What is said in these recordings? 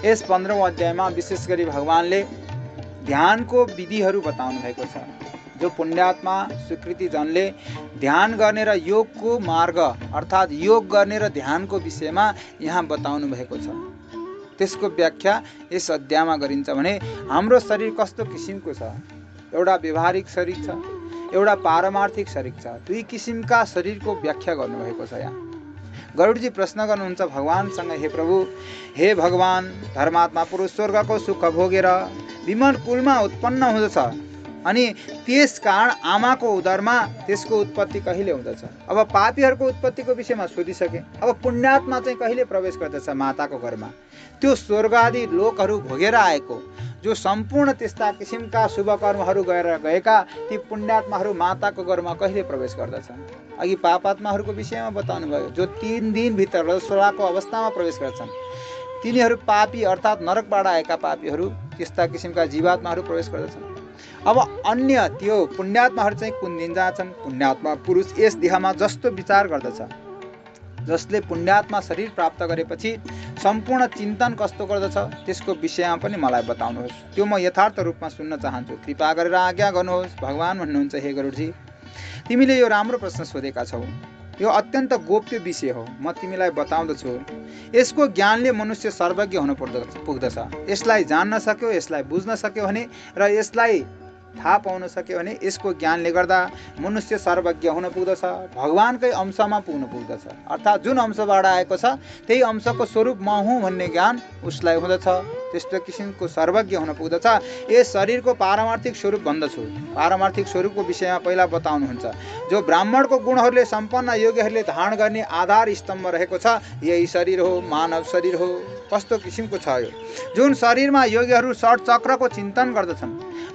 यस 15औं अध्यायमा विशेष गरी भगवानले ध्यानको विधिहरू बताउनु भएको छ। जो पुण्यात्मा स्वीकृति जनले ध्यान गर्ने र योगको मार्ग अर्थात् योग गर्ने र ध्यानको विषयमा यहाँ बताउनु भएको छ। त्यसको व्याख्या यस अध्यायमा गरिन्छ भने हाम्रो शरीर कस्तो किसिमको छ। एउटा व्यवहारिक शरीर छ, एउटा पारमार्थिक शरीर छ। दुई किसिमका शरीरको व्याख्या गर्नुभएको छ। यहाँ गरुडजी प्रश्न गर्नुहुन्छ भगवानसँग, हे प्रभु, हे भगवान, धर्मात्मा पुरुष स्वर्गको सुख भोगेर विमल कुलमा उत्पन्न हुँदछ अनि त्यस कारण आमाको उदरमा त्यसको उत्पत्ति कहिले हुँदछ। अब पापीहरूको उत्पत्तिको विषयमा सोधिसके। अब पुण्यात्मा चाहिँ कहिले प्रवेश गर्दछ माताको घरमा। त्यो स्वर्ग आदि लोकहरू भोगेर आएको जो सम्पूर्ण त्यस्ता किसिमका शुभ कर्महरू गरेर गएका ती पुण्यात्माहरू माताको घरमा कहिले प्रवेश गर्दछन्। अघि पापात्माहरूको विषयमा बताउनु भयो, जो 3 दिनभित्र रजस्वलाको अवस्थामा प्रवेश गर्छन्। तिनीहरू पापी अर्थात् नरकबाट आएका पापीहरू, त्यस्ता किसिमका जीवात्माहरू प्रवेश गर्दछन्। अब अन्य त्यो पुण्यात्माहरू चाहिँ कुन दिन जान्छन्। पुण्यात्मा पुरुष यस देहमा जस्तो विचार गर्दछ, जसले पुण्यात्मा शरीर प्राप्त गरेपछि सम्पूर्ण चिन्तन कस्तो गर्दछ त्यसको विषयमा पनि मलाई बताउनुहोस्। त्यो म यथार्थ रूपमा सुन्न चाहन्छु। कृपा गरेर आज्ञा गर्नुहोस्। भगवान भन्नुहुन्छ, हे गरुडजी, तिमीले यो राम्रो प्रश्न सोधेका छौ। यो अत्यन्त गोप्य विषय हो। म तिमीलाई बताउँदछु। यसको ज्ञानले मनुष्य सर्वज्ञ हुन पुग्दछ। यसलाई जान्न सक्यो, यसलाई बुझ्न सक्यो भने र यसलाई थाहा पाउन सक्यो भने यसको ज्ञानले गर्दा मनुष्य सर्वज्ञ हुन पुग्दछ, भगवानकै अंशमा पुग्न पुग्दछ। अर्थात् जुन अंशबाट आएको छ त्यही अंशको स्वरूप म हुँ भन्ने ज्ञान उसलाई हुँदछ। त्यस्तो किसिमको सर्वज्ञ हुन पुग्दछ। यस शरीरको पारमार्थिक स्वरूप भन्दछु। पारमार्थिक स्वरूपको विषयमा पहिला बताउनुहुन्छ। जो ब्राह्मणको गुणहरूले सम्पन्न योगीहरूले धारण गर्ने आधार स्तम्भ रहेको छ यही शरीर हो, मानव शरीर हो। कस्तो किसिमको छ यो। जुन शरीरमा योगीहरू षट चक्रको चिन्तन गर्दछन्,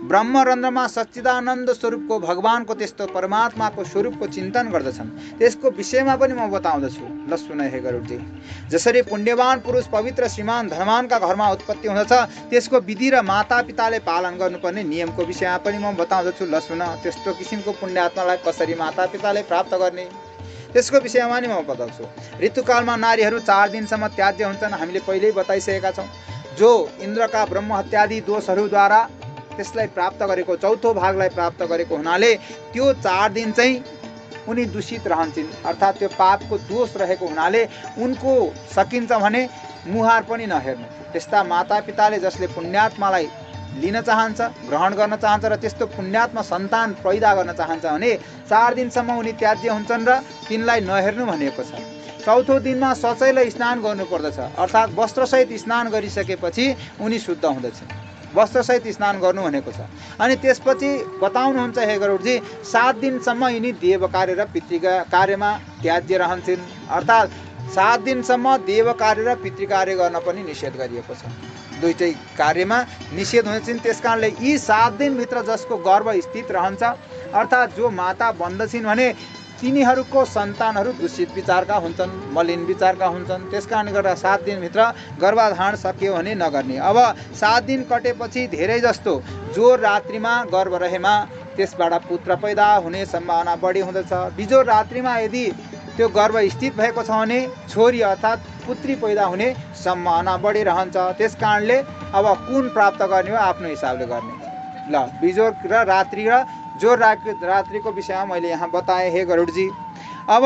ब्रह्मरन्ध्रमा सच्चिदानन्द स्वरूपको भगवानको त्यस्तो परमात्माको स्वरूपको चिन्तन गर्दछन्, त्यसको विषयमा पनि म बताउँदछु। ल सुन हे गरुडजी। जसरी पुण्यवान पुरुष पवित्र श्रीमान धनवानका घरमा उत्पत्ति हुँदछ त्यसको विधि र मातापिताले पालन गर्नुपर्ने नियमको विषयमा पनि म बताउँदछु। ल सुन, त्यस्तो किसिमको पुण्यात्मालाई कसरी मातापिताले प्राप्त गर्ने त्यसको विषयमा नि म बताउँछु। ऋतुकालमा नारीहरू 4 दिनसम्म त्याज्य हुन्छन्। हामीले पहिल्यै बताइसकेका छौँ। जो इन्द्रका ब्रह्म हत्यादि दोषहरूद्वारा त्यसलाई प्राप्त गरेको, चौथो भागलाई प्राप्त गरेको हुनाले त्यो 4 दिन चाहिँ उनी दूषित रहन्छन्। अर्थात् त्यो पापको दोष रहेको हुनाले उनको सकिन्छ भने मुहार पनि नहेर्नु। त्यस्ता मातापिताले जसले पुण्यात्मालाई लिन चाहन्छ, ग्रहण गर्न चाहन्छ र त्यस्तो पुण्यात्मा सन्तान पैदा गर्न चाहन्छ भने 4 दिनसम्म उनी त्याज्य हुन्छन् र तिनलाई नहेर्नु भनिएको छ। चौथो दिनमा सचैलाई स्नान गर्नुपर्दछ। अर्थात् वस्त्रसहित स्नान गरिसकेपछि उनी शुद्ध हुँदछन्। वस्त्रसहित स्नान गर्नु भनेको छ। अनि त्यसपछि बताउनुहुन्छ हे गरुडजी, 7 दिनसम्म यिनी देव कार्य र पितृ कार्यमा त्याज्य रहन्छन्। अर्थात् 7 दिनसम्म देव कार्य र पितृ कार्य गर्न पनि निषेध गरिएको छ। दुईटै कार्यमा निषेध हुन्छन्। त्यस कारणले यी 7 दिनभित्र जसको गर्भ स्थित रहन्छ, अर्थात् जो माता बन्दछिन् भने तिनीहरूको सन्तानहरू दूषित विचारका हुन्छन्, मलिन विचारका हुन्छन्। त्यस कारणले गर्दा 7 दिनभित्र गर्भाधारण सक्यो भने नगर्ने। अब 7 दिन कटेपछि धेरै जस्तो जो रात्रिमा गर्भ रहेमा त्यसबाट पुत्र पैदा हुने सम्भावना बढी हुँदछ। बिजोर रात्रिमा यदि त्यो गर्भ स्थित भएको छ भने छोरी अर्थात् पुत्री पैदा हुने सम्भावना बढी रहन्छ। त्यस कारणले अब कुन प्राप्त गर्ने हो आफ्नो हिसाबले गर्ने। ल, बिजोर र रात्रि र जो रात्रिको विषयमा मैले यहाँ बताएँ हे गरुडजी। अब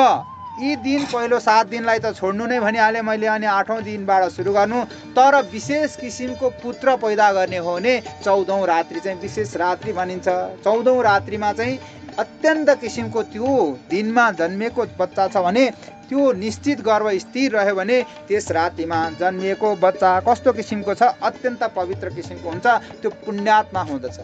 यी दिन पहिलो 7 दिनलाई त छोड्नु नै भनिहालेँ मैले, अनि 8औं दिनबाट सुरु गर्नु। तर विशेष किसिमको पुत्र पैदा गर्ने हो भने 14औं रात्रि चाहिँ विशेष रात्रि भनिन्छ। 14औं रात्रिमा चाहिँ अत्यन्त किसिमको त्यो दिनमा जन्मिएको बच्चा छ भने त्यो निश्चित गर्भ स्थिर रह्यो भने त्यस रातिमा जन्मिएको बच्चा कस्तो किसिमको छ, अत्यन्त पवित्र किसिमको हुन्छ। त्यो पुण्यात्मा हुँदछ।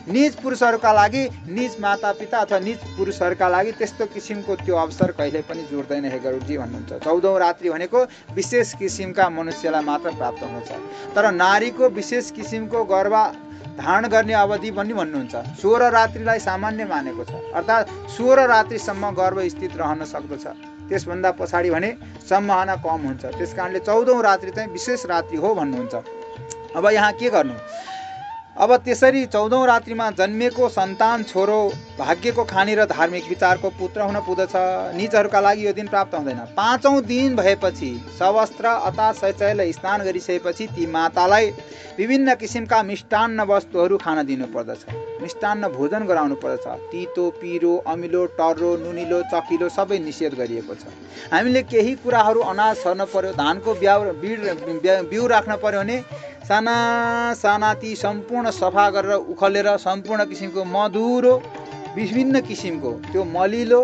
निज पुरुषहरूका लागि, निज मातापिता अथवा निज पुरुषहरूका लागि त्यस्तो किसिमको त्यो अवसर कहिल्यै पनि जोड्दैन हे गरुडजी भन्नुहुन्छ। 14औं रात्रि भनेको विशेष किसिमका मनुष्यलाई मात्र प्राप्त हुनेछ। तर नारीको विशेष किसिमको गर्भ धारण गर्ने अवधि पनि भन्नुहुन्छ। 16 रात्रिलाई सामान्य मानेको छ। अर्थात् 16 रात्रिसम्म गर्भ स्थित रहन सक्दछ। त्यसभन्दा पछाडि भने सम्भावना कम हुन्छ। त्यसकारणले 14औं रात्रि चाहिँ विशेष रात्रि हो भन्नुहुन्छ। अब यहाँ के गर्नु, अब त्यसरी 14औं रात्रिमा जन्मिएको सन्तान छोरो भाग्यको खानी र धार्मिक विचारको पुत्र हुन पुग्दछ। नीचहरूका लागि यो दिन प्राप्त हुँदैन। 5औं दिन भएपछि सवस्त्र अर्थात् शैचयले स्नान गरिसकेपछि ती मातालाई विभिन्न किसिमका मिष्टान्न वस्तुहरू खान दिनु पर्दछ। मिष्टान्न भोजन गराउनु पर्दछ। तितो, पिरो, अमिलो, टर्रो, नुनिलो, चकिलो सबै निषेध गरिएको छ। हामीले केही कुराहरू अनाज छर्न पर्यो, धानको बिउ राख्न पर्यो भने साना साना ती सम्पूर्ण सफा गरेर उखलेर सम्पूर्ण किसिमको मधुरो विभिन्न किसिमको त्यो मलिलो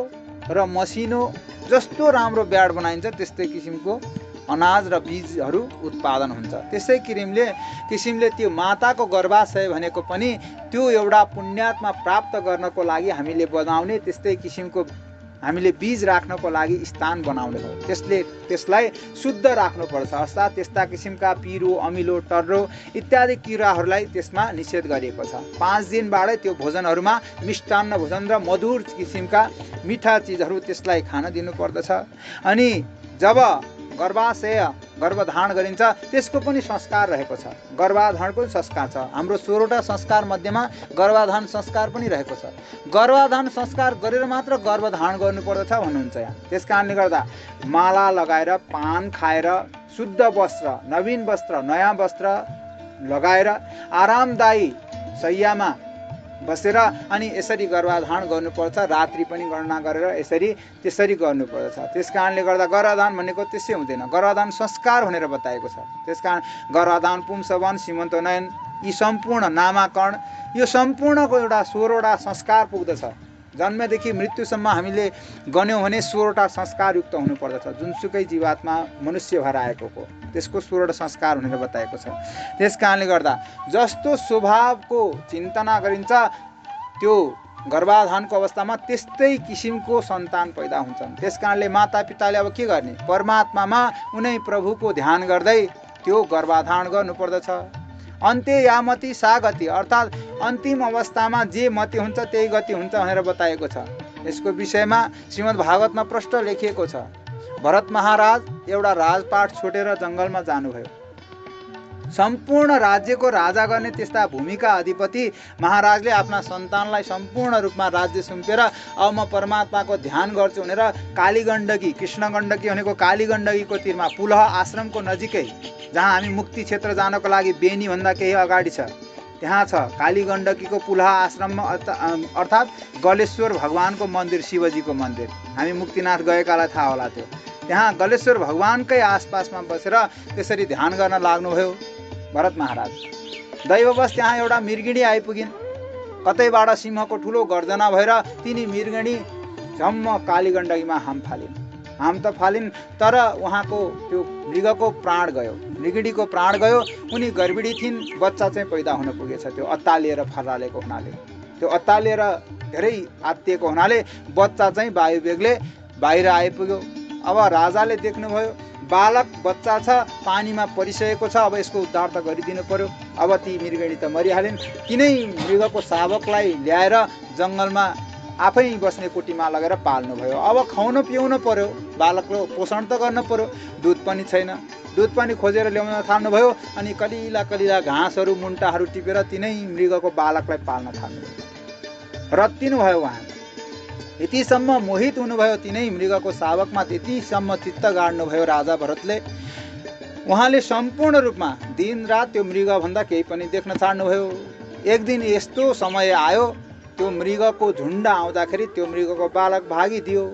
र मसिनो जस्तो राम्रो ब्याड बनाइन्छ त्यस्तै किसिमको अनाज र बीजहरू उत्पादन हुन्छ। त्यसै किसिमले त्यो माताको गर्भाशय भनेको पनि त्यो एउटा पुण्यात्मा प्राप्त गर्नको लागि हामीले बनाउने त्यस्तै किसिमको हामीले बीज राख्नको लागि स्थान बनाउने हो। त्यसलाई शुद्ध राख्नुपर्छ। अर्थात् त्यस्ता किसिमका पिरो, अमिलो, टर्रो इत्यादि किराहरूलाई त्यसमा निषेध गरिएको छ। 5 दिनबाटै त्यो भोजनहरूमा मिष्टान्न भोजन र मधुर किसिमका मिठा चिजहरू त्यसलाई खान दिनुपर्दछ। अनि जब गर्भधारण गरिन्छ त्यसको पनि संस्कार रहेको छ। गर्भधारणको संस्कार छ। हाम्रो 16वटा संस्कार मध्येमा गर्भधारण संस्कार पनि रहेको छ। गर्भधारण संस्कार गरेर मात्र गर्भधारण गर्नुपर्दछ भन्नुहुन्छ यहाँ। त्यस कारणले गर्दा माला लगाएर, पान खाएर, शुद्ध वस्त्र, नवीन वस्त्र, नयाँ वस्त्र लगाएर आरामदायी शय्यामा बसेर अनि यसरी गर्भधारण गर्नुपर्छ। रात्रि पनि गणना गरेर त्यसरी गर्नुपर्दछ। त्यस कारणले गर्दा गर्भधारण भनेको त्यसै हुँदैन। गर्भधारण संस्कार भनेर बताएको छ। त्यस कारण गर्भधारण, पुंसवन, सीमन्तोन्नयन यी सम्पूर्ण नामाकरण यो सम्पूर्णको एउटा 16वटा संस्कार पुग्दछ। जन्मदेखि मृत्युसम्म हामीले गन्यौँ भने 16वटा संस्कारयुक्त हुनुपर्दछ। जुनसुकै जीवात्मा मनुष्य भएर आएको हो त्यसको 16वटा संस्कार भनेर बताएको छ। त्यस कारणले गर्दा जस्तो स्वभावको चिन्तना गरिन्छ त्यो गर्भाधानको अवस्थामा त्यस्तै किसिमको सन्तान पैदा हुन्छन्। त्यस कारणले मातापिताले अब के गर्ने? परमात्मामा उनै प्रभुको ध्यान गर्दै त्यो गर्भाधारण गर्नुपर्दछ। अन्त्य यामति सा गति अर्थात् अन्तिम अवस्थामा जे मति हुन्छ त्यही गति हुन्छ भनेर बताएको छ। यसको विषयमा श्रीमद् भागवतमा प्रष्ट लेखिएको छ। भरत महाराज एउटा राजपाट छोडेर जङ्गलमा जानुभयो। सम्पूर्ण राज्यको राजा गर्ने त्यस्ता भूमिका अधिपति महाराजले आफ्ना सन्तानलाई सम्पूर्ण रूपमा राज्य सुम्पेर अब म परमात्माको ध्यान गर्छु भनेर कालीगण्डकी, कृष्ण गण्डकी भनेको कालीगण्डकीको तीरमा पुलह आश्रमको नजिकै जहाँ हामी मुक्ति क्षेत्र जानको लागि बेनी भन्दा केही अगाडि छ त्यहाँ छ कालीगण्डकीको पुलह आश्रममा अर्थात् गलेश्वर भगवानको मन्दिर, शिवजीको मन्दिर। हामी मुक्तिनाथ गएकालाई थाहा होला त्यो। त्यहाँ गलेश्वर भगवानकै आसपासमा बसेर त्यसरी ध्यान गर्न लाग्नुभयो भरत महाराज। दैववश त्यहाँ एउटा मृगिणी आइपुगिन्। कतैबाट सिंहको ठुलो गर्जना भएर तिनी मृगिणी झम्म कालीगण्डकीमा हाम त फालिन् तर उहाँको त्यो मृगको प्राण गयो, मृगिणीको प्राण गयो। उनी गर्भिणी थिइन्, बच्चा चाहिँ पैदा हुन पुगेछ। त्यो अत्तालिएर फर्रालेको हुनाले, त्यो अत्तालिएर धेरै आत्तिएको हुनाले बच्चा चाहिँ वायुवेगले बाहिर आइपुग्यो। अब राजाले देख्नुभयो बालक बच्चा छ, पानीमा परिसकेको छ, अब यसको उद्धार त गरिदिनु पर्यो। अब ती मृगिणी त मरिहालिन्। तिनै मृगको शावकलाई ल्याएर जङ्गलमा आफै बस्ने कोटीमा लगेर पाल्नुभयो। अब खुवाउन पिउनु पर्यो, बालकको पोषण त गर्न पर्यो। दुध पनि छैन, दुध पनि खोजेर ल्याउन थाल्नुभयो। अनि कलिला कलिला घाँसहरू, मुन्टाहरू टिपेर तिनै मृगको बालकलाई पाल्न थाल्नुभयो। रत्तिनुभयो उहाँ। यतिसम्म मोहित हुनुभयो तिनै मृगको शावकमा, त्यतिसम्म चित्त गाड्नुभयो राजा भरतले। उहाँले सम्पूर्ण रूपमा दिनरात त्यो मृगभन्दा केही पनि देख्न छाड्नुभयो। एक दिन यस्तो समय आयो त्यो मृगको झुन्ड आउँदाखेरि त्यो मृगको बालक भागिदियो।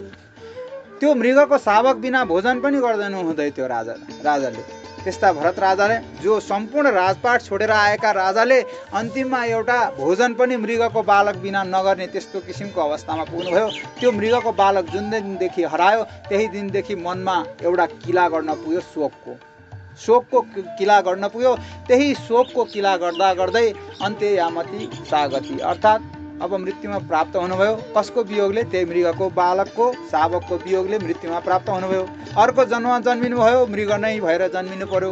त्यो मृगको शावक बिना भोजन पनि गर्दैन हुँदै त्यो राजाले। त्यस्ता भरत राजाले, जो सम्पूर्ण राजपाट छोडेर आएका राजाले अन्तिममा एउटा भोजन पनि मृगको बालक बिना नगर्ने त्यस्तो किसिमको अवस्थामा पुग्नुभयो। त्यो मृगको बालक जुन दिनदेखि हरायो त्यही दिनदेखि मनमा एउटा किला गर्न पुग्यो, शोकको किला गर्न पुग्यो। त्यही शोकको किला गर्दा गर्दै अन्त्य यामति सागति अर्थात् अब मृत्युमा प्राप्त हुनुभयो। कसको वियोगले? त्यही मृगको बालकको शावकको वियोगले मृत्युमा प्राप्त हुनुभयो। अर्को जन्ममा जन्मिनु भयो, मृग नै भएर जन्मिनु पर्यो,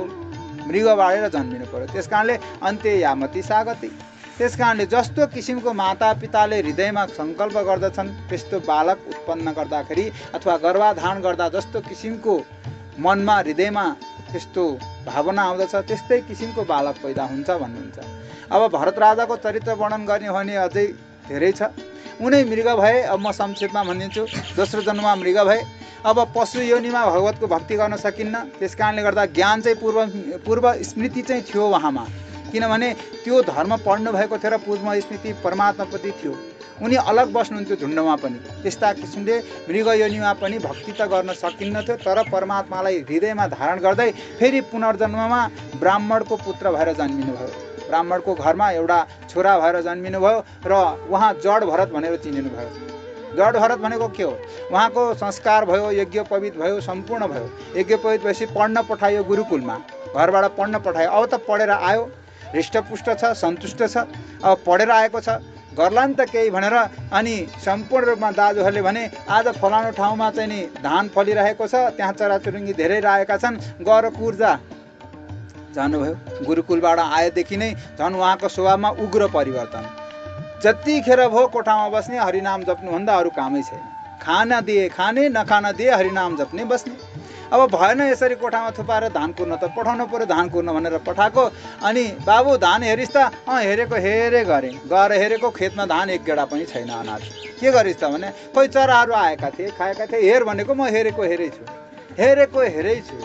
मृग बाँडेर जन्मिनु पर्यो। त्यस कारणले अन्त्य यामति सागति। त्यस कारणले जस्तो किसिमको मातापिताले हृदयमा सङ्कल्प गर्दछन् त्यस्तो बालक उत्पन्न गर्दाखेरि अथवा गर्भाधारण गर्दा जस्तो किसिमको मनमा हृदयमा त्यस्तो भावना आउँदछ त्यस्तै किसिमको बालक पैदा हुन्छ भन्नुहुन्छ। अब भरत राजाको चरित्र वर्णन गर्ने हो भने अझै धेरै छ। उनै मृग भए, अब म संक्षेपमा भनिदिन्छु। दोस्रो जन्ममा मृग भए। अब पशु योनिमा भगवतको भक्ति गर्न सकिन्न, त्यस कारणले गर्दा ज्ञान चाहिँ पूर्व स्मृति चाहिँ थियो उहाँमा, किनभने त्यो धर्म पढ्नु भएको थियो र पूर्व स्मृति परमात्माप्रति थियो। उनी अलग बस्नुहुन्थ्यो झुन्डमा पनि। त्यस्ता किसिमले मृग योनिमा पनि भक्ति त गर्न सकिन्नथ्यो, तर परमात्मालाई हृदयमा धारण गर्दै फेरि पुनर्जन्ममा ब्राह्मणको पुत्र भएर जन्मिनुभयो। ब्राह्मणको घरमा एउटा छोरा भएर जन्मिनुभयो र उहाँ जड भरत भनेर चिनिनुभयो। जड भरत भनेको के हो? उहाँको संस्कार भयो, यज्ञोपवीत भयो, सम्पूर्ण भयो। यज्ञोपवीत भएपछि पढ्न पठायो गुरुकुलमा, घरबाट पढ्न पठायो। अब त पढेर आयो, हृष्टपुष्ट छ, सन्तुष्ट छ। अब पढेर आएको छ, गर्ला नि त केही भनेर अनि सम्पूर्ण रूपमा दाजुहरूले भने आज फलानु ठाउँमा चाहिँ नि धान फलिरहेको छ, त्यहाँ चराचुरुङ्गी धेरै रहेका छन्, गएर कुर्जा। जानुभयो। गुरुकुलबाट आएदेखि नै झन् उहाँको स्वभावमा उग्र परिवर्तन। जतिखेर भो कोठामा बस्ने, हरिनाम जप्नुभन्दा अरू कामै छैन। खाना दिए खाने, नखाना दिए हरिनाम जप्ने बस्ने। अब भएन यसरी कोठामा थुपाएर धान कुर्न त पठाउनु पर्यो, धान कुर्न भनेर पठाएको। अनि बाबु धान हेरिस् त? हेरेको हेरे गरेँ, गएर हेरेको खेतमा धान एक गेडा पनि छैन, अनाज। के गरिस् त भने खोइ चराहरू आएका थिए, खाएका थिए। हेर भनेको म हेरेको हेरै छु, हेरेको हेरै छु।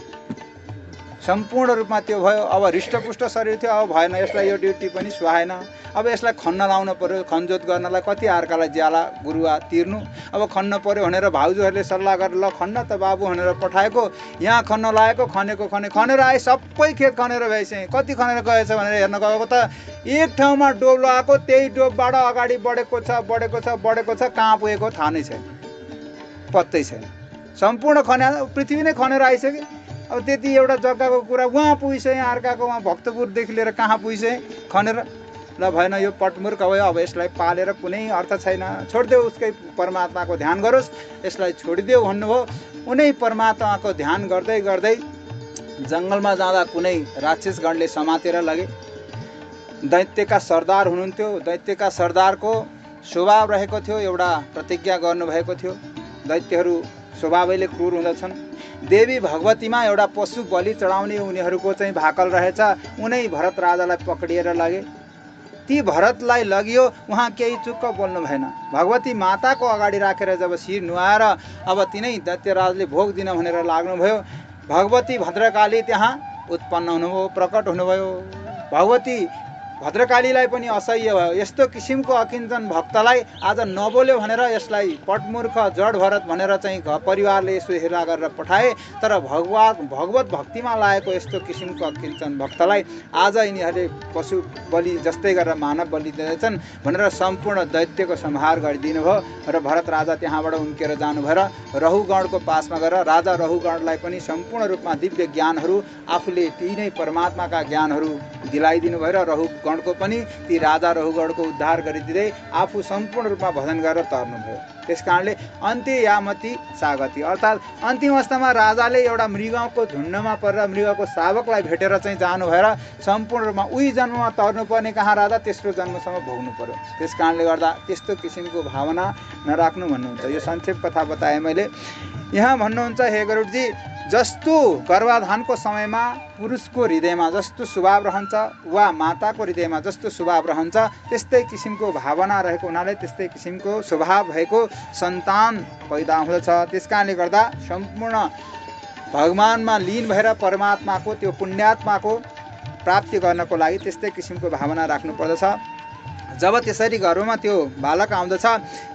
सम्पूर्ण रूपमा त्यो भयो। अब हृष्टपुष्ट शरीर थियो, अब भएन, यसलाई यो ड्युटी पनि सुहाएन। अब यसलाई खन्न लाउनु पर्यो, खनजोत गर्नलाई कति अर्कालाई ज्याला गुरुवा तिर्नु। अब खन्न पर्यो भनेर भाउजूहरूले सल्लाह गरेर ल खन्न त बाबु भनेर पठाएको। यहाँ खन्न लागेको, खनेको खनेर आए, सबै खेत खनेर भएछ। कति खनेर गएछ भनेर हेर्न गएको त एक ठाउँमा डोब लगाएको, त्यही डोबबाट अगाडि बढेको छ, कहाँ पुगेको थाहा नै छैन, पत्तै छैन। सम्पूर्ण खने, पृथ्वी नै खनेर आइसक्यो। अब त्यति एउटा जग्गाको कुरा उहाँ पुगिसक्यो, यहाँ अर्काको उहाँ भक्तपुरदेखि लिएर कहाँ पुगिसक्यो खनेर। ल भएन, यो पटमुर्ख भयो, अब यसलाई पालेर कुनै अर्थ छैन, छोडिदेऊ, उसकै परमात्माको ध्यान गरोस्, यसलाई छोडिदेऊ भन्नुभयो। उनै परमात्माको ध्यान गर्दै गर्दै जङ्गलमा जाँदा कुनै राक्षसगणले समातेर लगे। दैत्यका सरदार हुनुहुन्थ्यो। दैत्यका सरदारको स्वभाव रहेको थियो, एउटा प्रतिज्ञा गर्नुभएको थियो। दैत्यहरू स्वभावैले क्रूर हुँदछन्। देवी भगवतीमा एउटा पशु बलि चढाउने उनीहरूको चाहिँ भाकल रहेछ। उनै भरत राजालाई पक्रिएर लगे। ती भरतलाई लगियो, उहाँ केही चुक्क बोल्नु भएन। भगवती माताको अगाडि राखेर जब शिर नुहाएर अब तिनै दैत्यराजले भोग दिन भनेर लाग्नुभयो, भगवती भद्रकाली त्यहाँ उत्पन्न हुनुभयो, प्रकट हुनुभयो। भगवती भद्रकालीलाई पनि असह्य भयो। यस्तो किसिमको अकिञ्चन भक्तलाई आज नबोल्यो भनेर यसलाई पटमूर्ख जड भरत भनेर चाहिँ परिवारले यसो हेला गरेर पठाए। तर भगवत भक्तिमा लागेको यस्तो किसिमको अकिञ्चन भक्तलाई आज यिनीहरूले पशु बलि जस्तै गरेर मानव बलि दिँदैछन् भनेर सम्पूर्ण दैत्यको संहार गरिदिनु भयो। र भरत राजा त्यहाँबाट उम्केर जानु भएर रहुगणको पासमा गएर राजा रहुगणलाई पनि सम्पूर्ण रूपमा दिव्य ज्ञानहरू आफूले ती नै परमात्माका ज्ञानहरू दिलाइदिनु भएर रहुगणको पनि ती राजा रहुगणको उद्धार गरिदिँदै आफू सम्पूर्ण रूपमा भजन गरेर तर्नुभयो। त्यस कारणले अन्त्य यामती सागती, अर्थात् अन्तिम अवस्थामा राजाले एउटा मृगको झुन्डमा परेर मृगको शावकलाई भेटेर चाहिँ जानु भएर सम्पूर्ण रूपमा उही जन्ममा तर्नुपर्ने कहाँ राजा तेस्रो जन्मसम्म भोग्नु पर्यो। त्यस कारणले गर्दा त्यस्तो किसिमको भावना नराख्नु भन्नुहुन्छ। यो संक्षेप कथा बताएँ मैले। यहाँ भन्नुहुन्छ, हे गरुडजी, जस्तो गर्भाधानको समयमा पुरुषको हृदयमा जस्तो स्वभाव रहन्छ वा माताको हृदयमा जस्तो स्वभाव रहन्छ त्यस्तै किसिमको भावना रहेको हुनाले त्यस्तै किसिमको स्वभाव भएको सन्तान पैदा हुँदछ। त्यस कारणले गर्दा सम्पूर्ण भगवानमा लीन भएर परमात्माको त्यो पुण्यात्माको प्राप्ति गर्नको लागि त्यस्तै किसिमको भावना राख्नु पर्दछ। जब त्यसरी गर्भमा त्यो बालक आउँदछ,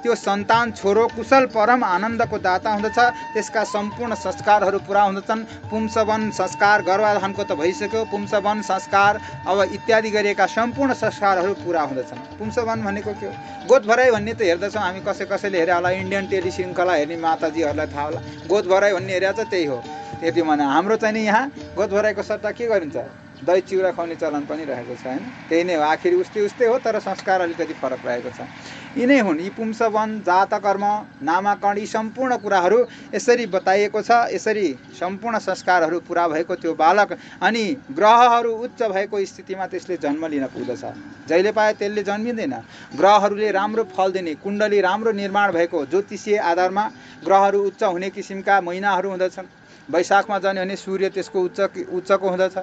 त्यो सन्तान छोरो कुशल परम आनन्दको दाता हुँदछ। त्यसका सम्पूर्ण संस्कारहरू पुरा हुँदछन्। पुंसवन संस्कार गर्भाधानको त भइसक्यो, पुंसवन संस्कार अब इत्यादि गरिएका सम्पूर्ण संस्कारहरू पुरा हुँदछन्। पुंसवन भनेको के हो? गोदभराई भन्ने त हेर्दछौँ हामी, कसैले हेरे होला, इन्डियन टेलिश्रृङ्खला हेर्ने माताजीहरूलाई थाहा होला। गोदभराई भन्ने हेरेको छ, त्यही हो। त्यति भने हाम्रो चाहिँ नि यहाँ गोदभराईको सट्टा के गरिन्छ? दही चिउरा खुवाउने चलन पनि रहेको छ, होइन? त्यही नै हो, आखिर उस्तै हो, तर संस्कार अलिकति फरक रहेको छ। यिनै हुन् यी पुंसवन, जातकर्म, नामाकरण, यी सम्पूर्ण कुराहरू यसरी बताइएको छ। यसरी सम्पूर्ण संस्कारहरू पुरा भएको त्यो बालक अनि ग्रहहरू उच्च भएको स्थितिमा त्यसले जन्म लिन पुग्दछ। जहिले पाए त्यसले जन्मिँदैन। ग्रहहरूले राम्रो फल दिने, कुण्डली राम्रो निर्माण भएको ज्योतिषीय आधारमा ग्रहहरू उच्च हुने किसिमका महिनाहरू हुँदछन्। वैशाखमा जन्यो भने सूर्य त्यसको उच्चको हुँदछ।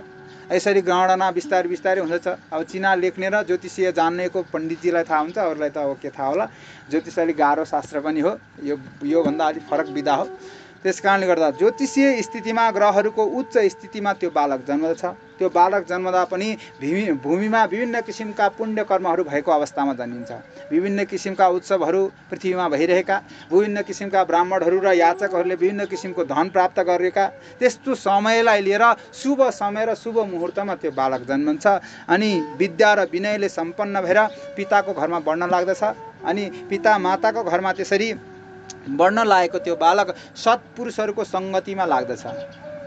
यसरी गणना बिस्तारै बिस्तारै हुँदछ। अब चिना लेख्ने र ज्योतिषीय जान्नेको पण्डितजीलाई थाहा हुन्छ, अरूलाई त अब के थाहा होला। ज्योतिष अलिक गाह्रो शास्त्र पनि हो, योभन्दा अलिक फरक विधा हो। त्यस कारणले गर्दा ज्योतिषीय स्थितिमा ग्रहहरूको उच्च स्थितिमा त्यो बालक जन्मदछ। त्यो बालक जन्मदा पनि भूमिमा विभिन्न किसिमका पुण्य कर्महरू भएको अवस्थामा जन्मिन्छ। विभिन्न किसिमका उत्सवहरू पृथ्वीमा भइरहेका, विभिन्न किसिमका ब्राह्मणहरू र याचकहरूले विभिन्न किसिमको धन प्राप्त गरेका, त्यस्तो समयलाई लिएर शुभ समय र शुभ मुहुर्तमा त्यो बालक जन्मन्छ। अनि विद्या र विनयले सम्पन्न भएर पिताको घरमा बढ्न लाग्दछ। अनि पिता माताको घरमा त्यसरी बढ्न लागेको त्यो बालक सत्पुरुषहरूको सङ्गतिमा लाग्दछ,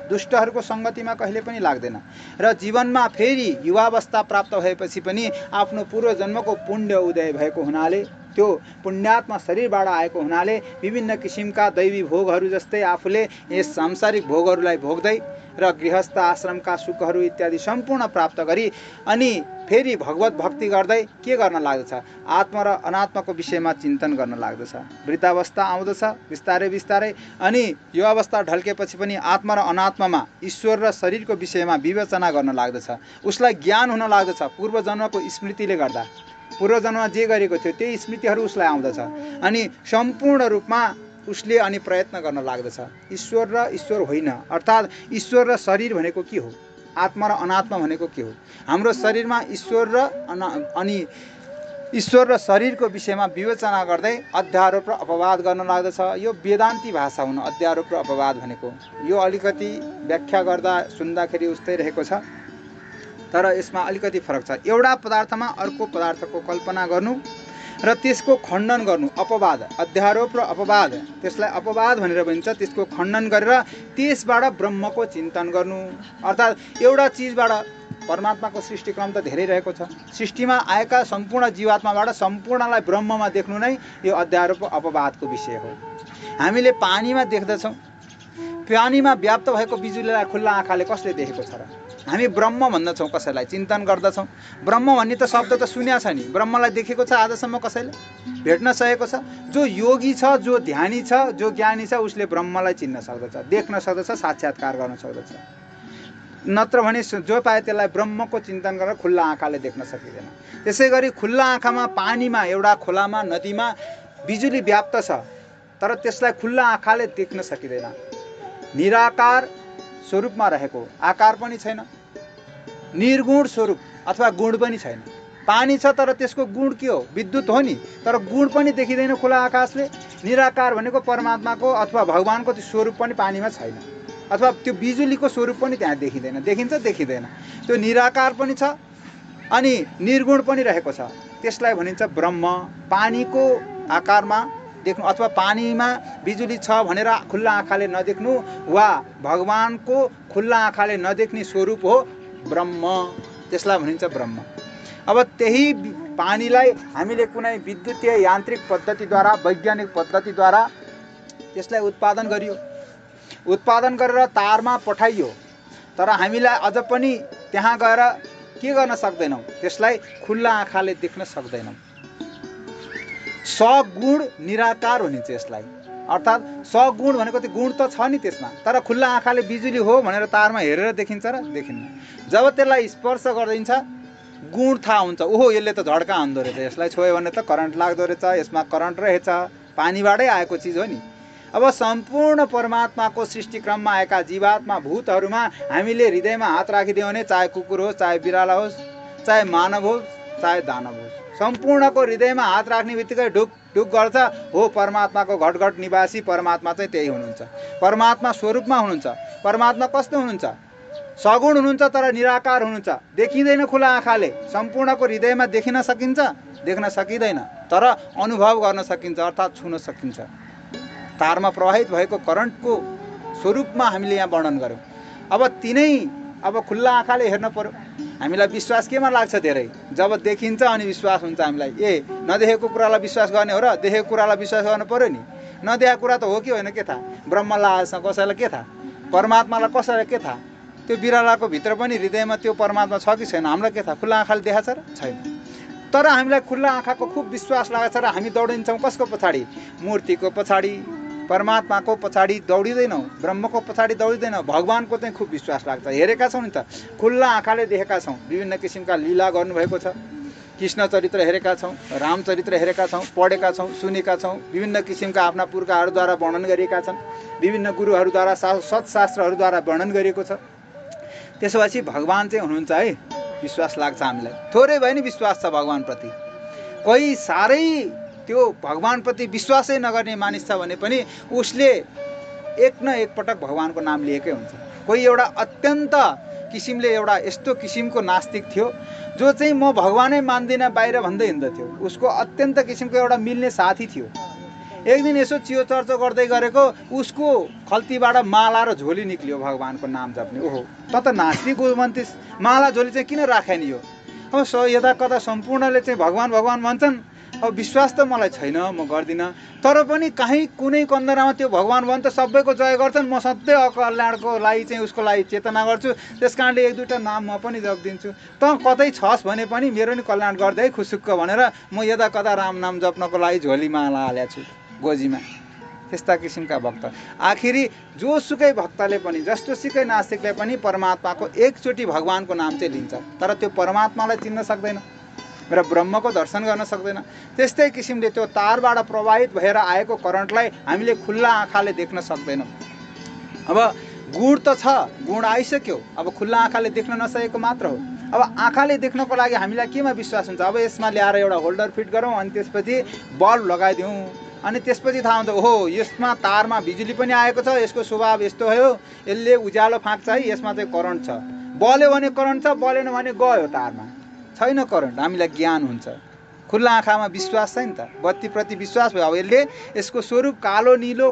दुष्टहरूको सङ्गतिमा कहिले पनि लाग्दैन। र जीवनमा फेरि युवावस्था प्राप्त भएपछि पनि आफ्नो पूर्वजन्मको पुण्य उदय भएको हुनाले, त्यो पुण्यात्मा शरीरबाट आएको हुनाले विभिन्न किसिमका दैवी भोगहरू जस्तै आफूले यस सांसारिक भोगहरूलाई भोग्दै र गृहस्थ आश्रमका सुखहरू इत्यादि सम्पूर्ण प्राप्त गरी अनि फेरि भगवत भक्ति गर्दै के गर्न लाग्दछ? आत्मा र अनात्माको विषयमा चिन्तन गर्न लाग्दछ। वृद्धावस्था आउँदछ बिस्तारै बिस्तारै, अनि यो अवस्था ढल्केपछि पनि आत्मा र अनात्मामा ईश्वर र शरीरको विषयमा विवेचना गर्न लाग्दछ। उसलाई ज्ञान हुन लाग्दछ। पूर्वजन्मको स्मृतिले गर्दा पूर्वजन्ममा जे गरेको थियो त्यही स्मृतिहरू उसलाई आउँदछ। अनि सम्पूर्ण रूपमा उसले अनि प्रयत्न गर्न लाग्दछ। ईश्वर र ईश्वर होइन, अर्थात् ईश्वर र शरीर भनेको के हो, आत्मा र अनात्मा भनेको के हो। हाम्रो शरीरमा ईश्वर र शरीरको विषयमा विवेचना गर्दै अध्यारोप र अपवाद गर्न लाग्दछ। यो वेदान्ती भाषा हुन अध्यारोप र अपवाद भनेको। यो अलिकति व्याख्या गर्दा सुन्दाखेरि उस्तै रहेको छ, तर यसमा अलिकति फरक छ। एउटा पदार्थमा अर्को पदार्थको कल्पना गर्नु र त्यसको खण्डन गर्नु, अपवाद, अध्यारोप र अपवाद, त्यसलाई अपवाद भनेर भनिन्छ। त्यसको खण्डन गरेर त्यसबाट ब्रह्मको चिन्तन गर्नु। अर्थात् एउटा चिजबाट परमात्माको सृष्टिक्रम त धेरै रहेको छ। सृष्टिमा आएका सम्पूर्ण जीवात्माबाट सम्पूर्णलाई ब्रह्ममा देख्नु नै यो अध्यारोप अपवादको विषय हो। हामीले पानीमा देख्दछौँ, पानीमा व्याप्त भएको बिजुलीलाई खुल्ला आँखाले कसले देखेको छ र? हामी ब्रह्म भन्दछौँ, कसैलाई चिन्तन गर्दछौँ। ब्रह्म भन्ने त शब्द त सुन्या छ नि, ब्रह्मलाई देखेको छ आजसम्म कसैले? भेट्न सकेको छ? जो योगी छ, जो ध्यानी छ, जो ज्ञानी छ, उसले ब्रह्मलाई चिन्न सक्दछ, देख्न सक्दछ, साक्षात्कार गर्न सक्दछ। नत्र भने जो पाए त्यसलाई ब्रह्मको चिन्तन गरेर खुल्ला आँखाले देख्न सकिँदैन। त्यसै गरी खुल्ला आँखामा पानीमा, एउटा खोलामा, नदीमा बिजुली व्याप्त छ, तर त्यसलाई खुल्ला आँखाले देख्न सकिँदैन। निराकार स्वरूपमा रहेको, आकार पनि छैन, निर्गुण स्वरूप अथवा गुण पनि छैन। पानी छ तर त्यसको गुण के हो? विद्युत हो नि, तर गुण पनि देखिँदैन खुला आकाशले। निराकार भनेको परमात्माको अथवा भगवानको त्यो स्वरूप पनि पानीमा छैन, अथवा त्यो बिजुलीको स्वरूप पनि त्यहाँ देखिँदैन। देखिन्छ? देखिँदैन। त्यो निराकार पनि छ अनि निर्गुण पनि रहेको छ, त्यसलाई भनिन्छ ब्रह्म। पानीको आकारमा देख्नु अथवा पानीमा बिजुली छ भनेर खुल्ला आँखाले नदेख्नु वा भगवानको खुल्ला आँखाले नदेख्ने स्वरूप हो ब्रह्म, त्यसलाई भनिन्छ ब्रह्म। अब त्यही पानीलाई हामीले कुनै विद्युतीय यान्त्रिक पद्धतिद्वारा, वैज्ञानिक पद्धतिद्वारा त्यसलाई उत्पादन गरियो, उत्पादन गरेर तारमा पठाइयो, तर हामीलाई अझ पनि त्यहाँ गएर के गर्न सक्दैनौँ? त्यसलाई खुल्ला आँखाले देख्न सक्दैनौँ। सगुण निराकार भनिन्छ यसलाई। अर्थात् सगुण भनेको त्यो गुण त छ नि त्यसमा, तर खुल्ला आँखाले बिजुली हो भनेर तारमा हेरेर देखिन्छ र? देखिन्न। जब त्यसलाई स्पर्श गरिदिन्छ गुण थाहा हुन्छ। ओहो, यसले त झड्का हान्दो रहेछ, यसलाई छोयो भने त करेन्ट लाग्दो रहेछ, यसमा करेन्ट रहेछ, पानीबाटै आएको चिज हो नि। अब सम्पूर्ण परमात्माको सृष्टिक्रममा आएका जीवात्मा भूतहरूमा हामीले हृदयमा हात राखिदियो भने, चाहे कुकुर होस्, चाहे बिराला होस्, चाहे मानव होस्, चाहे दानव होस्, सम्पूर्णको हृदयमा हात राख्ने बित्तिकै ढुक ढुक गर्छ। हो, परमात्माको घटघट निवासी परमात्मा चाहिँ त्यही हुनुहुन्छ। परमात्मा स्वरूपमा हुनुहुन्छ। परमात्मा कस्तो हुनुहुन्छ? सगुण हुनुहुन्छ, तर निराकार हुनुहुन्छ। देखिँदैन खुला आँखाले, सम्पूर्णको हृदयमा देखिन सकिन्छ? देख्न सकिँदैन, तर अनुभव गर्न सकिन्छ, अर्थात् छुन सकिन्छ। तारमा प्रवाहित भएको करेन्टको स्वरूपमा हामीले यहाँ वर्णन गऱ्यौँ। अब अब खुल्ला आँखाले हेर्न पर्यो। हामीलाई विश्वास केमा लाग्छ? धेरै जब देखिन्छ अनि विश्वास हुन्छ हामीलाई। ए, नदेखेको कुरालाई विश्वास गर्ने हो र? देखेको कुरालाई विश्वास गर्नु पर्यो नि। नदेखेको कुरा त हो कि होइन के थाहा? ब्रह्मलाई कसैलाई के थाहा? परमात्मालाई कसैलाई के थाहा? त्यो बिरालाको भित्र पनि हृदयमा त्यो परमात्मा छ कि छैन हामीलाई के थाहा? खुल्ला आँखाले देखाएको छ र? छैन। तर हामीलाई खुल्ला आँखाको खुब विश्वास लागेको छ र हामी दौडिन्छौँ कसको पछाडि? मूर्तिको पछाडि, परमात्माको पछाडि दौडिँदैनौ, ब्रह्मको पछाडि दौडिँदैनौ, भगवानको चाहिँ खुब विश्वास लाग्छ। हेरेका छौँ नि त, खुल्ला आँखाले देखेका छौँ, विभिन्न किसिमका लीला गर्नुभएको छ। कृष्ण चरित्र हेरेका छौँ, रामचरित्र हेरेका छौँ, पढेका छौँ, सुनेका छौँ, विभिन्न किसिमका आफ्ना पुर्खाहरूद्वारा वर्णन गरिएका छन्, विभिन्न गुरुहरूद्वारा सत्शास्त्रहरूद्वारा वर्णन गरिएको छ। त्यसपछि भगवान चाहिँ हुनुहुन्छ है, विश्वास लाग्छ हामीलाई। थोरै भए नि विश्वास छ भगवानप्रति। कोही साह्रै त्यो भगवानप्रति विश्वासै नगर्ने मानिस छ भने पनि उसले एक न एक पटक भगवानको नाम लिएकै हुन्छ। कोही एउटा अत्यन्त किसिमले एउटा यस्तो किसिमको नास्तिक थियो जो चाहिँ म भगवानै मान्दिनँ बाहिर भन्दै हिँड्दथ्यो। उसको अत्यन्त किसिमको एउटा मिल्ने साथी थियो। एक दिन यसो चियो चर्चो गर्दै गरेको उसको खल्तीबाट माला र झोली निक्लियो भगवानको नाम जप्ने। ओहो, त त नास्तिक हो भन्थिस्, माला झोली चाहिँ किन राखे नि यो? अब यता कता सम्पूर्णले चाहिँ भगवान भगवान भन्छन्। अब विश्वास त मलाई छैन, म गर्दिनँ। तर पनि कहीँ कुनै कन्दरामा त्यो भगवान भन्छ सबैको जय गर्छन्, म सधैँ कल्याणको लागि चाहिँ उसको लागि चेतना गर्छु, त्यस कारणले एक दुईवटा नाम म पनि जप्दिन्छु। त कतै छस् भने पनि मेरो नि कल्याण गर्दै खुसुक्क भनेर म यता कता राम नाम जप्नको लागि झोली माला हालेको छु गोजीमा। त्यस्ता किसिमका भक्त। आखिरी जोसुकै भक्तले पनि, जस्तोसुकै नास्तिकले पनि परमात्माको एकचोटि भगवानको नाम चाहिँ लिन्छ, तर त्यो परमात्मालाई चिन्न सक्दैन र ब्रह्मको दर्शन गर्न सक्दैन। त्यस्तै किसिमले त्यो तारबाट प्रवाहित भएर आएको करेन्टलाई हामीले खुल्ला आँखाले देख्न सक्दैनौँ। अब गुण त छ, गुण आइसक्यो, अब खुल्ला आँखाले देख्न नसकेको मात्र हो। अब आँखाले देख्नको लागि हामीलाई केमा विश्वास हुन्छ? अब यसमा ल्याएर एउटा होल्डर फिट गरौँ, अनि त्यसपछि बल्ब लगाइदिउँ, अनि त्यसपछि थाहा हुन्छ ओहो यसमा तारमा बिजुली पनि आएको छ, यसको स्वभाव यस्तो हो, यसले उज्यालो फाँक्छ है, यसमा चाहिँ करेन्ट छ। बल्यो भने करेन्ट छ, बलेन भने गयो तारमा, छैन करेन्ट। हामीलाई ज्ञान हुन्छ, खुल्ला आँखामा विश्वास छ नि त, बत्तीप्रति विश्वास भयो। अब यसले यसको स्वरूप कालो निलो